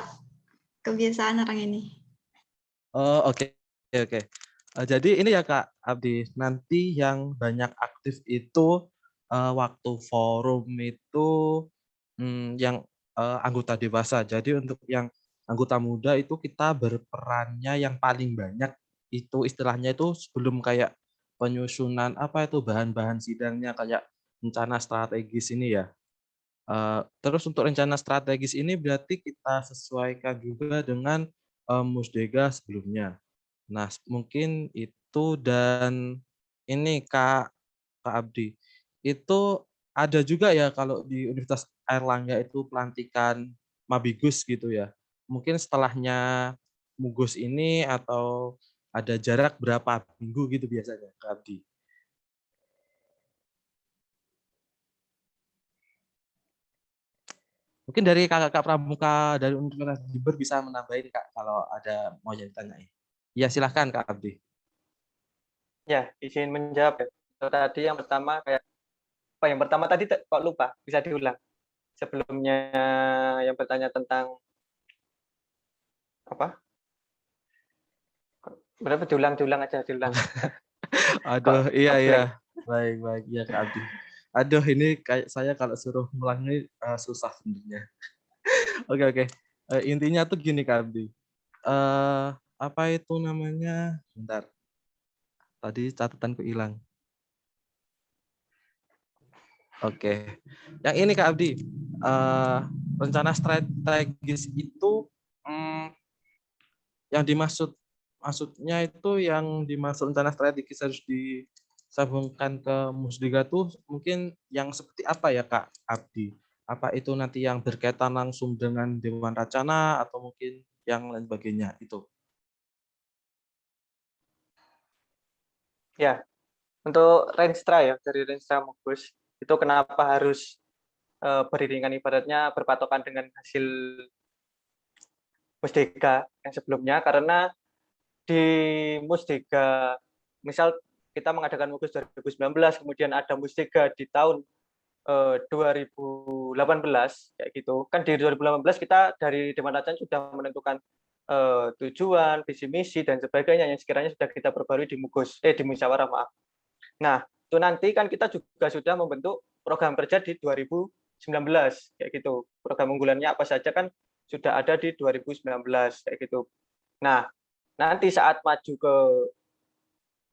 Kebiasaan orang ini. Oh, oke. Jadi ini ya Kak Abdi, nanti yang banyak aktif itu waktu forum itu yang anggota dewasa. Jadi untuk yang anggota muda itu kita berperannya yang paling banyak itu istilahnya itu sebelum kayak penyusunan bahan-bahan sidangnya kayak rencana strategis ini ya. Terus untuk rencana strategis ini berarti kita sesuaikan juga dengan musdega sebelumnya. Nah, mungkin itu, dan ini Kak Kak Abdi. Itu ada juga ya kalau di Universitas Airlangga itu pelantikan Mabigus gitu ya. Mungkin setelahnya Mugus ini atau ada jarak berapa minggu gitu biasanya Kak Abdi? Mungkin dari kakak-kakak pramuka dari Universitas Jember bisa menambahin Kak kalau ada mau yang ditanyain. Ya silahkan Kak Abdi. Ya, izin menjawab ya. Tadi yang pertama kayak yang pertama tadi kok lupa, bisa diulang. Sebelumnya yang bertanya tentang apa? Berapa diulang aja, diulang. Aduh, Kok iya iya. ngeblank. Baik baik ya Kak Abdi. Aduh, ini kayak saya kalau suruh ngulang ini susah sebenarnya. Oke oke. Intinya tuh gini Kak Abdi. Apa itu namanya? Bentar. Tadi catatanku hilang. Oke. Yang ini Kak Abdi. Rencana strategis itu yang maksudnya itu yang dimaksud rencana strategis harus disambungkan ke Musdiga tuh mungkin yang seperti apa ya Kak Abdi? Apa itu nanti yang berkaitan langsung dengan Dewan Racana atau mungkin yang lain sebagainya itu? Ya, untuk Renstra ya, dari Renstra Mugus, itu kenapa harus beriringan ibaratnya berpatokan dengan hasil Musdega yang sebelumnya, karena di Musdega, misal kita mengadakan Mugus 2019, kemudian ada Musdega di tahun 2018, kayak gitu. Kan di 2018 kita dari Dewan Racana sudah menentukan tujuan, visi misi, dan sebagainya yang sekiranya sudah kita perbarui di di musyawarah, maaf. Nah, itu nanti kan kita juga sudah membentuk program kerja di 2019, kayak gitu. Program unggulannya apa saja kan sudah ada di 2019, kayak gitu. Nah, nanti saat maju ke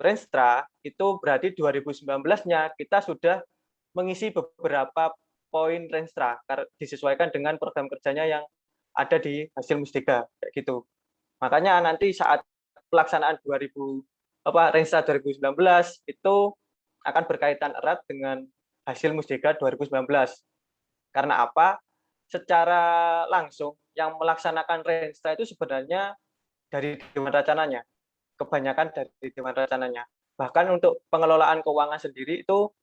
Renstra, itu berarti 2019-nya kita sudah mengisi beberapa poin Renstra, disesuaikan dengan program kerjanya yang ada di hasil Musdega, kayak gitu. Makanya nanti saat pelaksanaan Renstra 2019 itu akan berkaitan erat dengan hasil Musdega 2019. Karena apa? Secara langsung yang melaksanakan Renstra itu sebenarnya dari Dewan Racananya. Kebanyakan dari Dewan Racananya. Bahkan untuk pengelolaan keuangan sendiri itu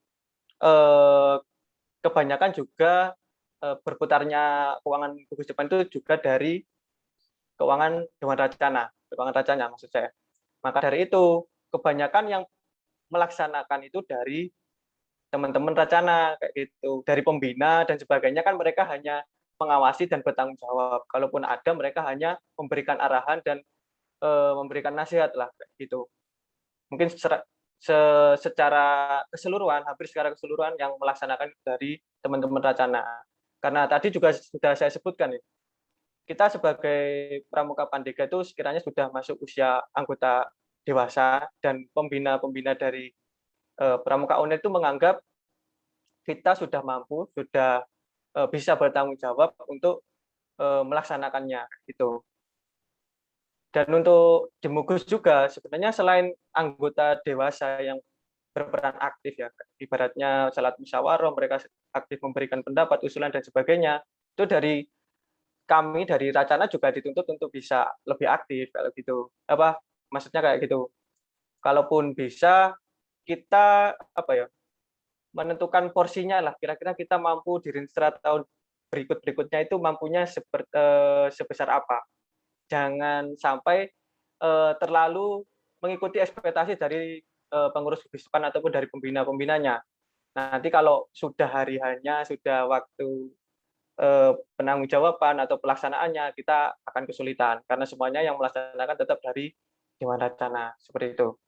kebanyakan juga berputarnya keuangan gugus depan itu juga dari keuangan Dewan Racana, keuangan Racana maksud saya. Maka dari itu, kebanyakan yang melaksanakan itu dari teman-teman Racana, kayak gitu. Dari pembina dan sebagainya kan mereka hanya mengawasi dan bertanggung jawab. Kalaupun ada, mereka hanya memberikan arahan dan memberikan nasihat lah, kayak gitu. Mungkin secara keseluruhan, hampir secara keseluruhan yang melaksanakan dari teman-teman Racana. Karena tadi juga sudah saya sebutkan ya, kita sebagai pramuka Pandega itu sekiranya sudah masuk usia anggota dewasa dan pembina-pembina dari pramuka UNER itu menganggap kita sudah mampu, sudah bisa bertanggung jawab untuk melaksanakannya gitu. Dan untuk di Mugus juga sebenarnya selain anggota dewasa yang berperan aktif ya, ibaratnya salat musyawarah, mereka aktif memberikan pendapat, usulan dan sebagainya, itu dari kami dari Racana juga dituntut untuk bisa lebih aktif kalau gitu. Maksudnya kayak gitu. Kalaupun bisa kita menentukan porsinya lah. Kira-kira kita mampu di Rinstra tahun berikutnya itu mampunya sebesar apa. Jangan sampai terlalu mengikuti ekspektasi dari pengurus Bispan ataupun dari pembina-pembinanya. Nanti kalau sudah hari hanya sudah waktu penanggung-jawaban atau pelaksanaannya kita akan kesulitan karena semuanya yang melaksanakan tetap dari Dewan Racana seperti itu.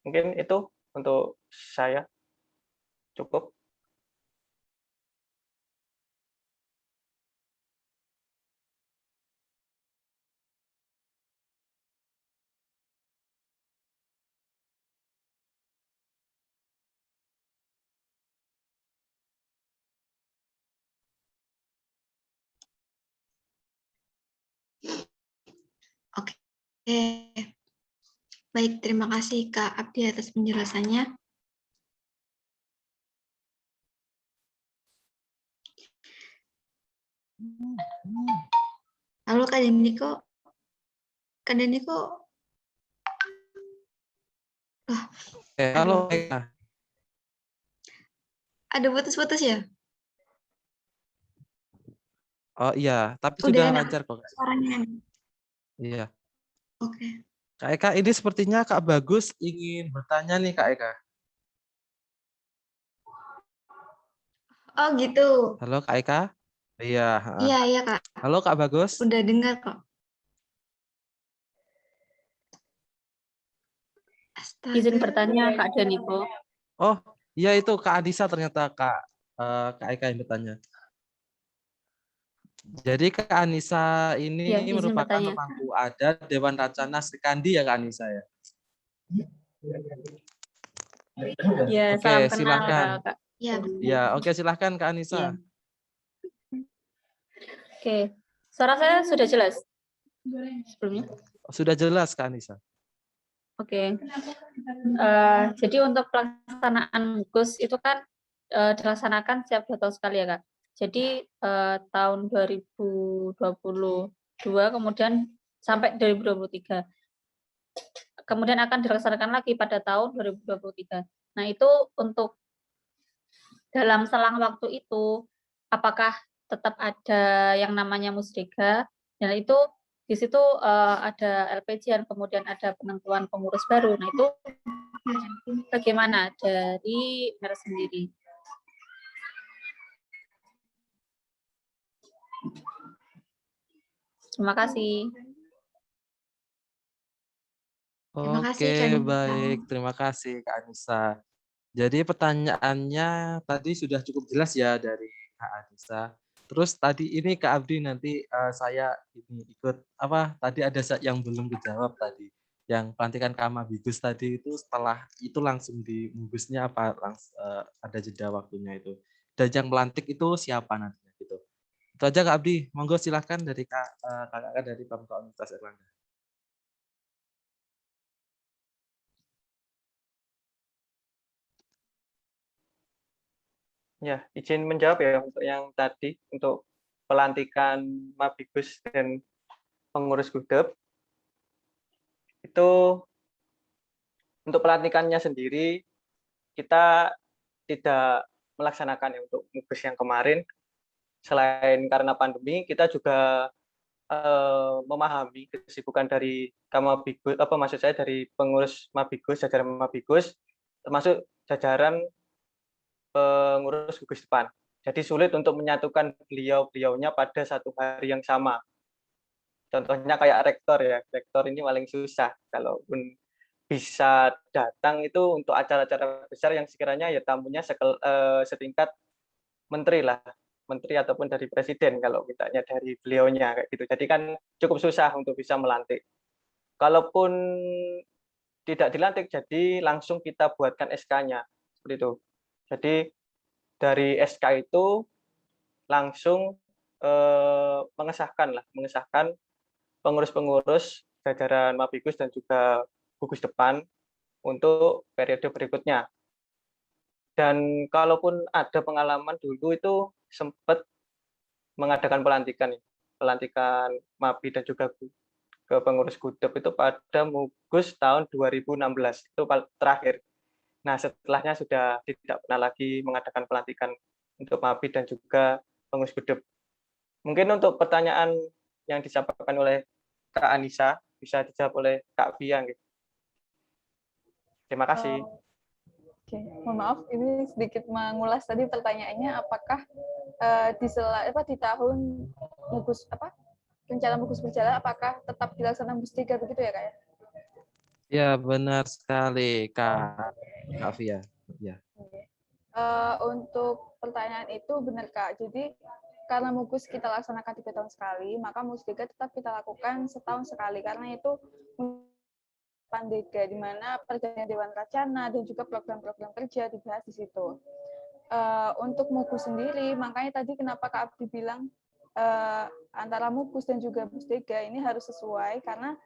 Mungkin itu untuk saya cukup. Oke. Baik, terima kasih Kak Abdi atas penjelasannya. Halo Kak Deniko. Kak Deniko. Oh, Halo, aduh. Eka. Ada putus-putus ya? Oh iya, tapi Udah sudah enak lancar kok, Kak. suaranya. Iya. Oke. Kak Eka, ini sepertinya Kak Bagus ingin bertanya nih, Kak Eka. Oh gitu. Halo, Kak Eka. Iya. Iya, iya Kak. Halo, Kak Bagus. Udah dengar kok. Astaga. Izin bertanya Kak Daniko. Oh, iya itu Kak Adisa ternyata Kak Eka yang bertanya. Jadi Kak Anissa ini Ya, izin merupakan bertanya. pemangku adat Dewan Racana Sekandi ya Kak Anissa ya? Ya, Oke, salam kenal silakan. Kak. Ya. Ya, oke silahkan Kak Anissa. Ya. Oke, suara saya sudah jelas sebelumnya? Sudah jelas Kak Anissa. Oke. Jadi untuk pelaksanaan MUKUS itu kan dilaksanakan setiap 2 tahun sekali ya Kak. Jadi tahun 2022 kemudian sampai 2023. Kemudian akan dilaksanakan lagi pada tahun 2023. Nah itu untuk dalam selang waktu itu, apakah tetap ada yang namanya musdega? Dan itu di situ ada LPJ, kemudian ada penentuan pengurus baru. Nah itu bagaimana dari MER sendiri? Terima kasih. Terima kasih, Oke, Kak Anissa. baik. Terima kasih Kak Anissa. Jadi pertanyaannya tadi sudah cukup jelas ya dari Kak Anissa. Terus tadi ini Kak Abdi nanti saya ini ikut apa tadi ada yang belum dijawab tadi. Yang pelantikan Kamabigus tadi itu setelah itu langsung dibungkusnya apa ada jeda waktunya itu. Dan yang melantik itu siapa nantinya gitu. Itu aja Kak Abdi. Monggo silahkan dari kakak dari Pramuka Universitas Erlangga. Ya, izin menjawab ya untuk yang tadi, untuk pelantikan Mabigus dan pengurus Gudep. Itu untuk pelantikannya sendiri, kita tidak melaksanakan ya untuk MUKUS yang kemarin. Selain karena pandemi, kita juga memahami kesibukan dari Kamabigus, maksud saya dari pengurus Mabigus, jajaran Mabigus, termasuk jajaran pengurus gugus depan. Jadi sulit untuk menyatukan beliau-beliaunya pada satu hari yang sama. Contohnya kayak rektor ya, rektor ini paling susah. Kalaupun bisa datang itu untuk acara-acara besar yang sekiranya ya tamunya setingkat menteri lah, menteri ataupun dari presiden kalau mintanya dari beliaunya kayak gitu. Jadi kan cukup susah untuk bisa melantik. Kalaupun tidak dilantik, jadi langsung kita buatkan SK-nya seperti itu. Jadi dari SK itu langsung mengesahkan pengurus-pengurus jajaran Mabigus dan juga gugus depan untuk periode berikutnya. Dan kalaupun ada pengalaman dulu itu sempat mengadakan pelantikan Mabi dan juga ke pengurus Gudep itu pada MUKUS tahun 2016 itu terakhir. Nah, setelahnya sudah tidak pernah lagi mengadakan pelantikan untuk Mabi dan juga pengurus Gudep. Mungkin untuk pertanyaan yang disampaikan oleh Kak Anissa bisa dijawab oleh Kak Biang. Terima kasih. Oke, mohon maaf ini sedikit mengulas tadi pertanyaannya, apakah di tahun MUKUS rencana MUKUS berjalan apakah tetap dilaksanakan mustika begitu ya Kak ya? Ya benar sekali Kak Fia. Ya. Untuk pertanyaan itu benar Kak. Jadi karena MUKUS kita laksanakan 3 tahun sekali, maka mustika tetap kita lakukan setahun sekali karena itu Pandega di mana perjanjian Dewan Racana dan juga program-program kerja dibahas di situ. Untuk MUKUS sendiri, makanya tadi kenapa Kak Abdi bilang antara MUKUS dan juga mustika ini harus sesuai karena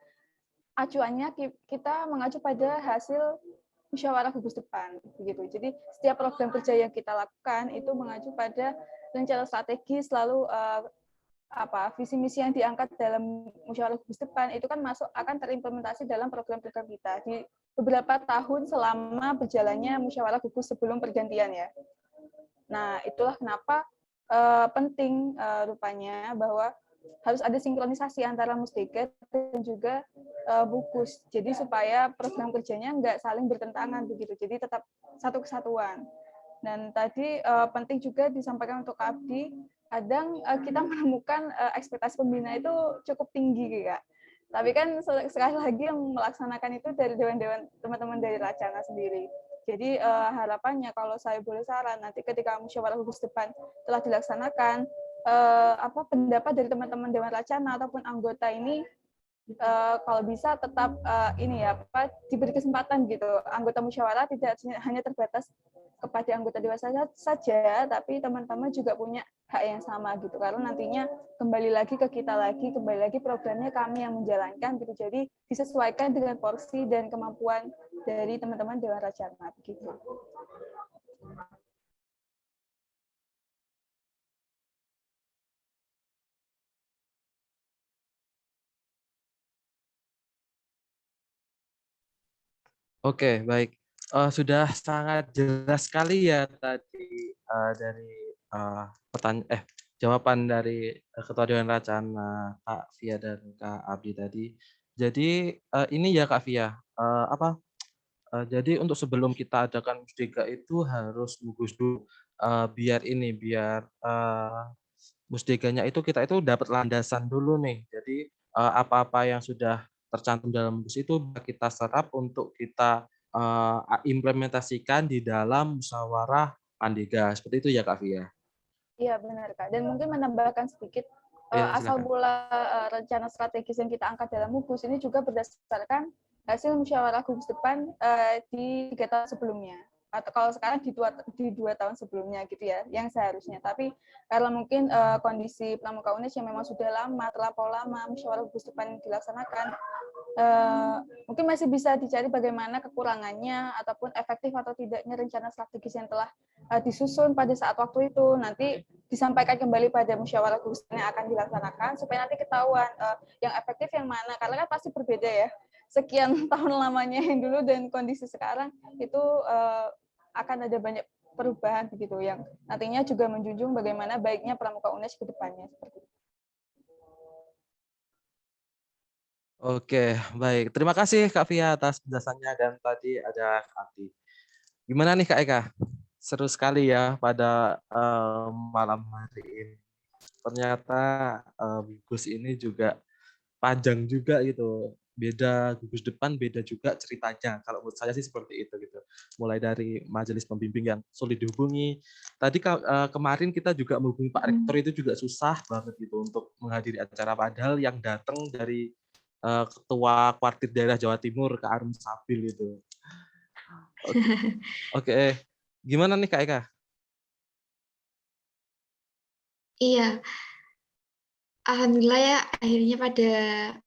acuannya kita mengacu pada hasil musyawarah gugus depan begitu. Jadi setiap program kerja yang kita lakukan itu mengacu pada rencana strategis lalu visi misi yang diangkat dalam musyawarah gugus depan itu kan akan terimplementasi dalam program-program kita di beberapa tahun selama berjalannya musyawarah gugus sebelum pergantian ya. Nah, itulah kenapa penting rupanya bahwa harus ada sinkronisasi antara Musdeka dan juga Bukus. Jadi supaya program kerjanya nggak saling bertentangan begitu. Jadi tetap satu kesatuan. Dan tadi penting juga disampaikan untuk Abdi, kadang kita menemukan ekspektasi pembina itu cukup tinggi, Kak. Tapi kan sekali lagi yang melaksanakan itu dari dewan-dewan teman-teman dari Racana sendiri. Jadi harapannya kalau saya boleh saran, nanti ketika musyawarah gugus depan telah dilaksanakan, pendapat dari teman-teman dewan Racana ataupun anggota ini kalau bisa tetap diberi kesempatan gitu. Anggota musyawarah tidak hanya terbatas kepada anggota dewasa saja, tapi teman-teman juga punya hak yang sama gitu. Karena nantinya kembali lagi ke kita lagi, kembali lagi programnya kami yang menjalankan gitu. Jadi disesuaikan dengan porsi dan kemampuan dari teman-teman Dewan Racana begitu. Oke, baik. Sudah sangat jelas sekali ya tadi dari jawaban dari Ketua Dewan Racana Kak Via dan Kak Abdi tadi. Jadi ini ya Kak Via, jadi untuk sebelum kita adakan Musdeka itu harus gugus dulu, biar Musdekanya itu kita itu dapat landasan dulu nih. Jadi apa-apa yang sudah tercantum dalam Gus itu kita serap untuk kita implementasikan di dalam musyawarah Pandega. Seperti itu ya Kak Via? Iya benar Kak. Dan mungkin menambahkan sedikit asal mula rencana strategis yang kita angkat dalam Gugus ini juga berdasarkan hasil musyawarah gugus depan di 3 tahun sebelumnya. Atau kalau sekarang di 2 tahun sebelumnya gitu ya, yang seharusnya. Tapi karena mungkin kondisi Pramuka UNES yang memang sudah terlampau lama musyawarah gugus depan dilaksanakan, mungkin masih bisa dicari bagaimana kekurangannya ataupun efektif atau tidaknya rencana strategis yang telah disusun pada saat waktu itu nanti disampaikan kembali pada musyawarah gugus depan yang akan dilaksanakan supaya nanti ketahuan yang efektif yang mana, karena kan pasti berbeda ya, sekian tahun lamanya yang dulu dan kondisi sekarang itu akan ada banyak perubahan begitu yang nantinya juga menjunjung bagaimana baiknya Pramuka UNES ke depannya seperti itu. Oke, baik. Terima kasih Kak Via atas penjelasannya dan tadi ada Kak Abdi. Gimana nih Kak Eka? Seru sekali ya pada malam hari ini. Ternyata gugus ini juga panjang juga gitu. Beda gugus depan, beda juga ceritanya. Kalau menurut saya sih seperti itu gitu. Mulai dari majelis pembimbing yang sulit dihubungi. Tadi kemarin kita juga menghubungi Pak Rektor itu juga susah banget gitu untuk menghadiri acara, padahal yang datang dari Ketua Kuartir Daerah Jawa Timur Kak Arum Sabil itu. Oke. Gimana nih Kak Eka? Iya, alhamdulillah ya akhirnya pada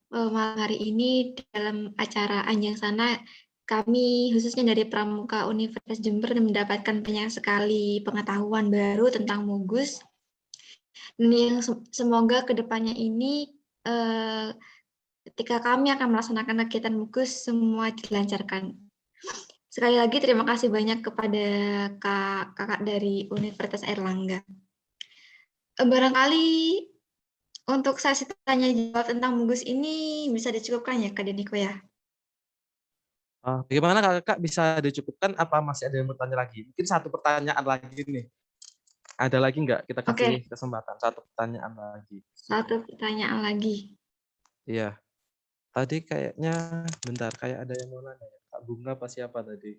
malam hari ini dalam acara Anjang Sana kami khususnya dari Pramuka Universitas Jember mendapatkan banyak sekali pengetahuan baru tentang Mugus. Dan yang semoga kedepannya ini ketika kami akan melaksanakan kegiatan Mugus semua dilancarkan. Sekali lagi terima kasih banyak kepada kakak dari Universitas Airlangga. Barangkali untuk sesi tanya jawab tentang Mugus ini bisa dicukupkan ya Kak Deniko ya? Bagaimana Kakak bisa dicukupkan? Apa masih ada yang bertanya lagi? Mungkin satu pertanyaan lagi nih. Ada lagi nggak? Kita kasih kesempatan. Satu pertanyaan lagi. Satu pertanyaan lagi. Iya. Tadi kayaknya, bentar, kayak ada yang mau nanya. Kak Bunga apa siapa tadi?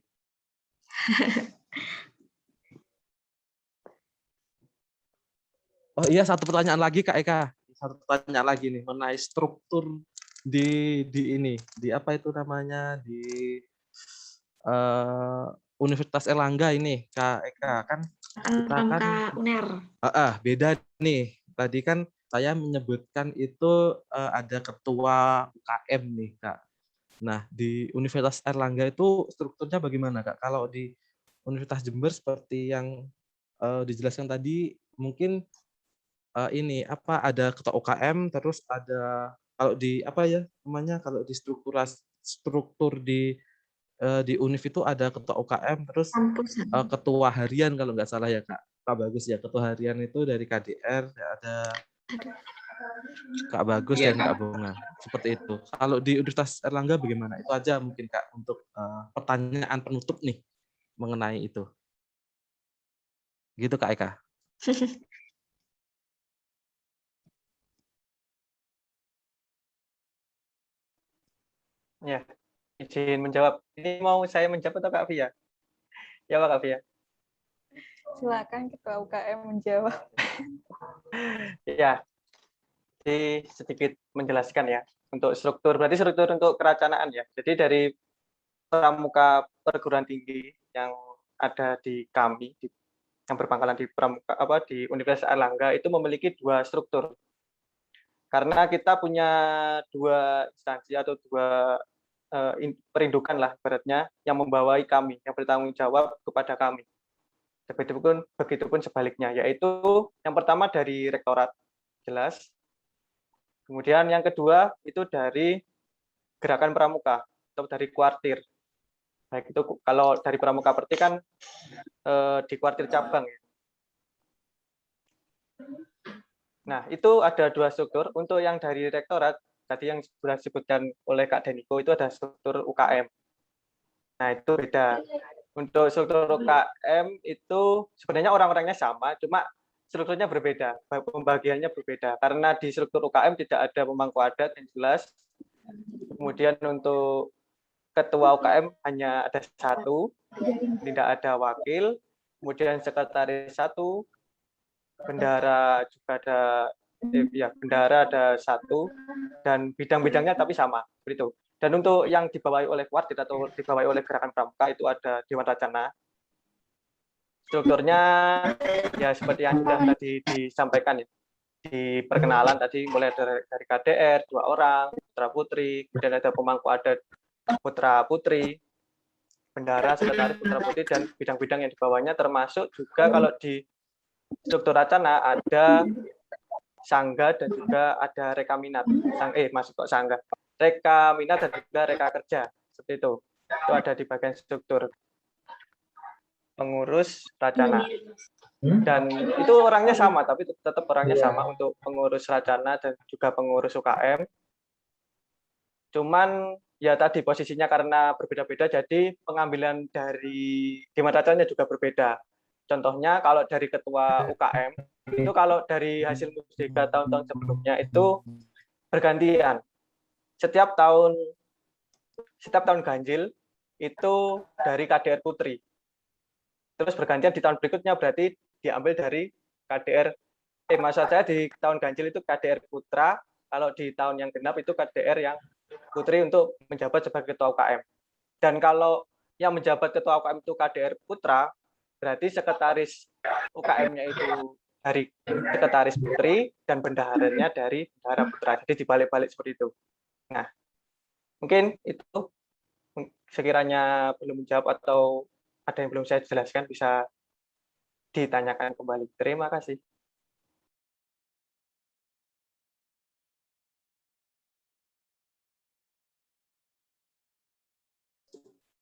Oh iya, satu pertanyaan lagi Kak Eka. Satu pertanyaan lagi nih mengenai struktur di ini, di apa itu namanya, di Universitas Airlangga ini Kak Eka kan kita kan UNER. Beda nih. Tadi kan saya menyebutkan itu ada ketua UKM nih Kak. Nah di Universitas Airlangga itu strukturnya bagaimana Kak? Kalau di Universitas Jember seperti yang dijelaskan tadi, mungkin ini apa ada ketua UKM, terus ada kalau di apa ya namanya kalau di struktur di UNIF itu ada ketua UKM, terus ketua harian kalau nggak salah ya Kak Bagus ya, ketua harian itu dari KDR ada Kak Bagus Iya, dan Kak. Kak Bunga, seperti itu. Kalau di Universitas Erlangga bagaimana? Itu aja mungkin Kak untuk pertanyaan penutup nih mengenai itu. Gitu Kak Eka. Ya, izin menjawab. Ini mau saya menjawab atau Kak Via? Ya Pak Kak Via. Silakan Ketua UKM menjawab. Ya, jadi sedikit menjelaskan ya untuk struktur. Berarti struktur untuk kerencanaan ya. Jadi dari pramuka perguruan tinggi yang ada di kami, yang berpangkalan di pramuka di Universitas Erlangga itu memiliki dua struktur. Karena kita punya dua instansi atau dua perindukan lah ibaratnya yang membawai kami, yang bertanggung jawab kepada kami. Begitupun sebaliknya, yaitu yang pertama dari rektorat, jelas. Kemudian yang kedua itu dari gerakan pramuka atau dari kuartir. Baik itu kalau dari pramuka perti kan di kuartir cabang. Nah, itu ada dua struktur. Untuk yang dari rektorat, tadi yang sudah disebutkan oleh Kak Deniko, itu ada struktur UKM. Nah, itu beda. Untuk struktur UKM itu sebenarnya orang-orangnya sama, cuma strukturnya berbeda, pembagiannya berbeda. Karena di struktur UKM tidak ada pemangku adat yang jelas. Kemudian untuk ketua UKM hanya ada satu, tidak ada wakil. Kemudian sekretaris satu, bendahara juga ada, bendahara ada satu, dan bidang-bidangnya tapi sama, seperti itu. Dan untuk yang dibawahi oleh kuartir atau dibawahi oleh gerakan pramuka itu ada Dewan Racana. Strukturnya ya seperti yang sudah tadi disampaikan ya. Di perkenalan tadi mulai dari KDR 2 orang, putra putri, kemudian ada pemangku adat putra putri, bendahara, sekretaris putra putri, dan bidang-bidang yang dibawahnya termasuk juga kalau di struktur Racana ada sangga dan juga ada reka minat. Masuk kok sangga. Reka minat dan juga reka kerja. Seperti itu. Itu ada di bagian struktur pengurus Racana. Dan itu orangnya sama, tapi tetap orangnya sama untuk pengurus Racana dan juga pengurus UKM. Cuman ya tadi posisinya karena berbeda-beda, jadi pengambilan dari Dewan Racana juga berbeda. Contohnya kalau dari ketua UKM, itu kalau dari hasil musdika tahun-tahun sebelumnya itu bergantian. Setiap tahun ganjil itu dari KDR Putri. Terus bergantian di tahun berikutnya berarti diambil dari KDR, maksud saya di tahun ganjil itu KDR Putra, kalau di tahun yang genap itu KDR yang Putri untuk menjabat sebagai ketua UKM. Dan kalau yang menjabat ketua UKM itu KDR Putra, berarti sekretaris UKM-nya itu dari sekretaris putri dan bendaharanya dari bendahara putra. Jadi dibalik-balik seperti itu. Nah, mungkin itu sekiranya belum menjawab atau ada yang belum saya jelaskan bisa ditanyakan kembali. Terima kasih.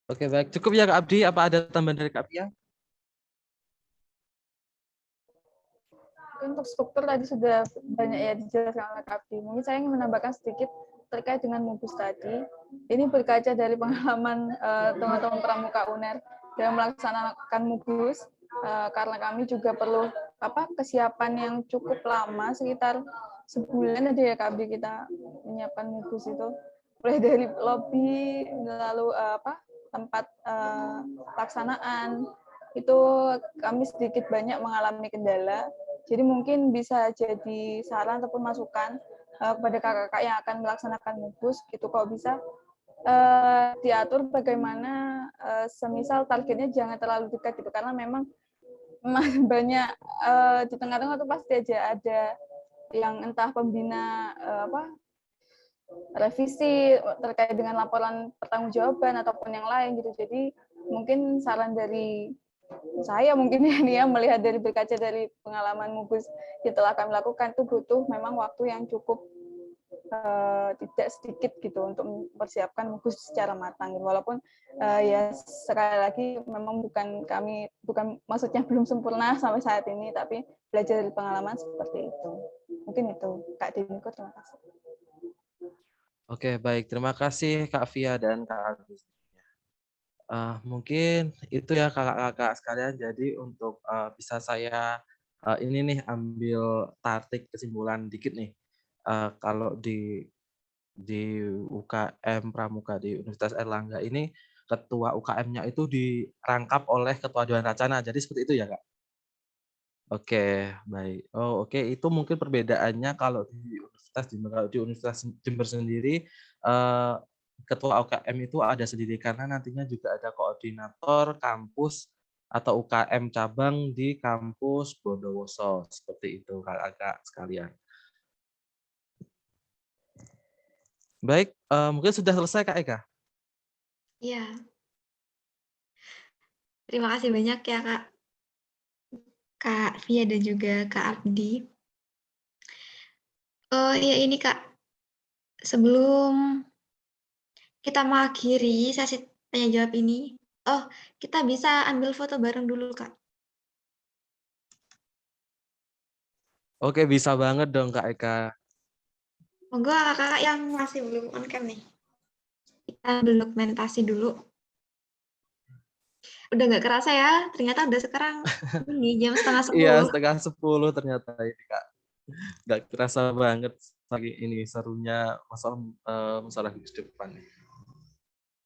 Oke, baik. Cukup ya Kak Abdi. Apa ada tambahan dari Kak Pia? Untuk struktur tadi sudah banyak ya dijelaskan oleh Kak Abdi. Mungkin saya ingin menambahkan sedikit terkait dengan MUBUS tadi. Ini berkaca dari pengalaman teman-teman pramuka UNER dalam melaksanakan MUBUS, karena kami juga perlu kesiapan yang cukup lama, sekitar sebulan ada ya Kak Abdi kita menyiapkan MUBUS itu. Mulai dari lobby, lalu tempat pelaksanaan, itu kami sedikit banyak mengalami kendala. Jadi mungkin bisa jadi saran ataupun masukan kepada kakak-kakak yang akan melaksanakan MUBUS, itu kok bisa diatur bagaimana semisal targetnya jangan terlalu dekat gitu, karena memang banyak di tengah-tengah tuh pasti aja ada yang entah pembina revisi terkait dengan laporan pertanggungjawaban ataupun yang lain gitu. Jadi mungkin saran dari saya mungkin ini ya melihat dari berkaca dari pengalaman Mugus yang telah kami lakukan itu butuh memang waktu yang cukup tidak sedikit gitu untuk mempersiapkan Mugus secara matang. Walaupun ya sekali lagi memang bukan maksudnya belum sempurna sampai saat ini, tapi belajar dari pengalaman seperti itu. Mungkin itu Kak Diniko, terima kasih. Oke, baik. Terima kasih Kak Via dan Kak Agus. Mungkin itu ya kakak-kakak sekalian. Jadi untuk bisa saya ini nih ambil tarik kesimpulan dikit nih. Kalau di UKM Pramuka di Universitas Airlangga ini ketua UKM-nya itu dirangkap oleh ketua Dewan Racana. Jadi seperti itu ya, Kak? Oke, baik. Oh, oke. Itu mungkin perbedaannya kalau di Universitas Jember. Kalau di Universitas Jember sendiri ketua UKM itu ada sendiri karena nantinya juga ada koordinator kampus atau UKM cabang di kampus Bondowoso. Seperti itu, kakak sekalian. Baik, mungkin sudah selesai Kak Eka? Iya. Terima kasih banyak ya Kak Via dan juga Kak Abdi. Ya ini Kak, sebelum kita mengakhiri sesi tanya jawab ini, kita bisa ambil foto bareng dulu Kak. Oke, bisa banget dong Kak Eka. Monggo kakak yang masih belum on cam nih. Kita ambil dokumentasi dulu. Udah nggak kerasa ya, ternyata udah sekarang ini jam 9:30. Iya, 9:30 ternyata ini Kak. Nggak kerasa banget lagi ini serunya masalah di depan.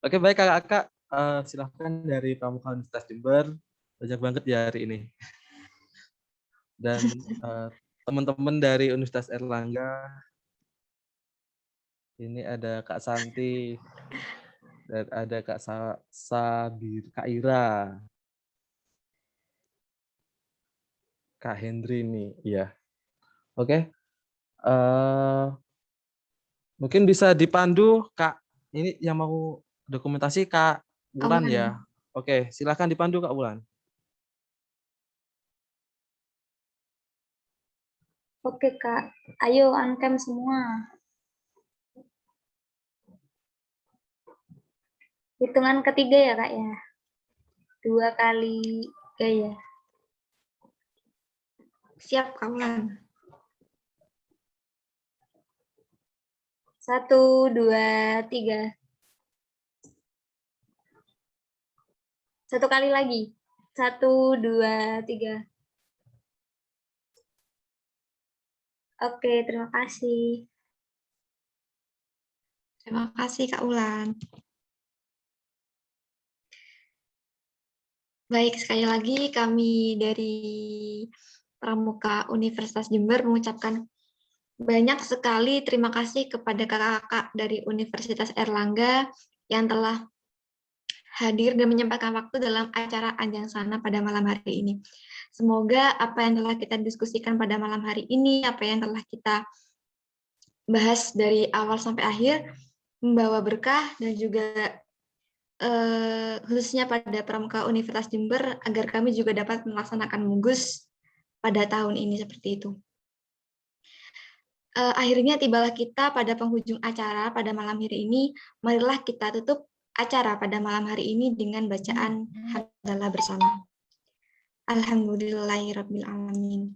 Oke, baik kakak-kakak, silahkan dari Pramuka Universitas Jember. Banyak banget ya hari ini. Dan teman-teman dari Universitas Airlangga, ini ada Kak Santi dan ada Kak Sabir, Kak Ira, Kak Hendri nih, iya. Oke, mungkin bisa dipandu Kak. Ini yang mau dokumentasi Kak Wulan ya. Oke, silakan dipandu Kak Wulan. Oke Kak, ayo on-cam semua. Hitungan ketiga ya Kak ya. 2 kali gaya. Siap Kak Wulan. 1, 2, 3. 1 kali lagi. 1, 2, 3. Oke, terima kasih. Terima kasih Kak Wulan. Baik, sekali lagi kami dari Pramuka Universitas Jember mengucapkan banyak sekali terima kasih kepada kakak-kakak dari Universitas Airlangga yang telah hadir dan menyempatkan waktu dalam acara Anjang Sana pada malam hari ini. Semoga apa yang telah kita diskusikan pada malam hari ini, apa yang telah kita bahas dari awal sampai akhir, membawa berkah dan juga khususnya pada Pramuka Universitas Jember agar kami juga dapat melaksanakan Mugus pada tahun ini seperti itu. Akhirnya tibalah kita pada penghujung acara pada malam hari ini. Marilah kita tutup acara pada malam hari ini dengan bacaan hamdalah bersama. Alhamdulillahirabbil alamin.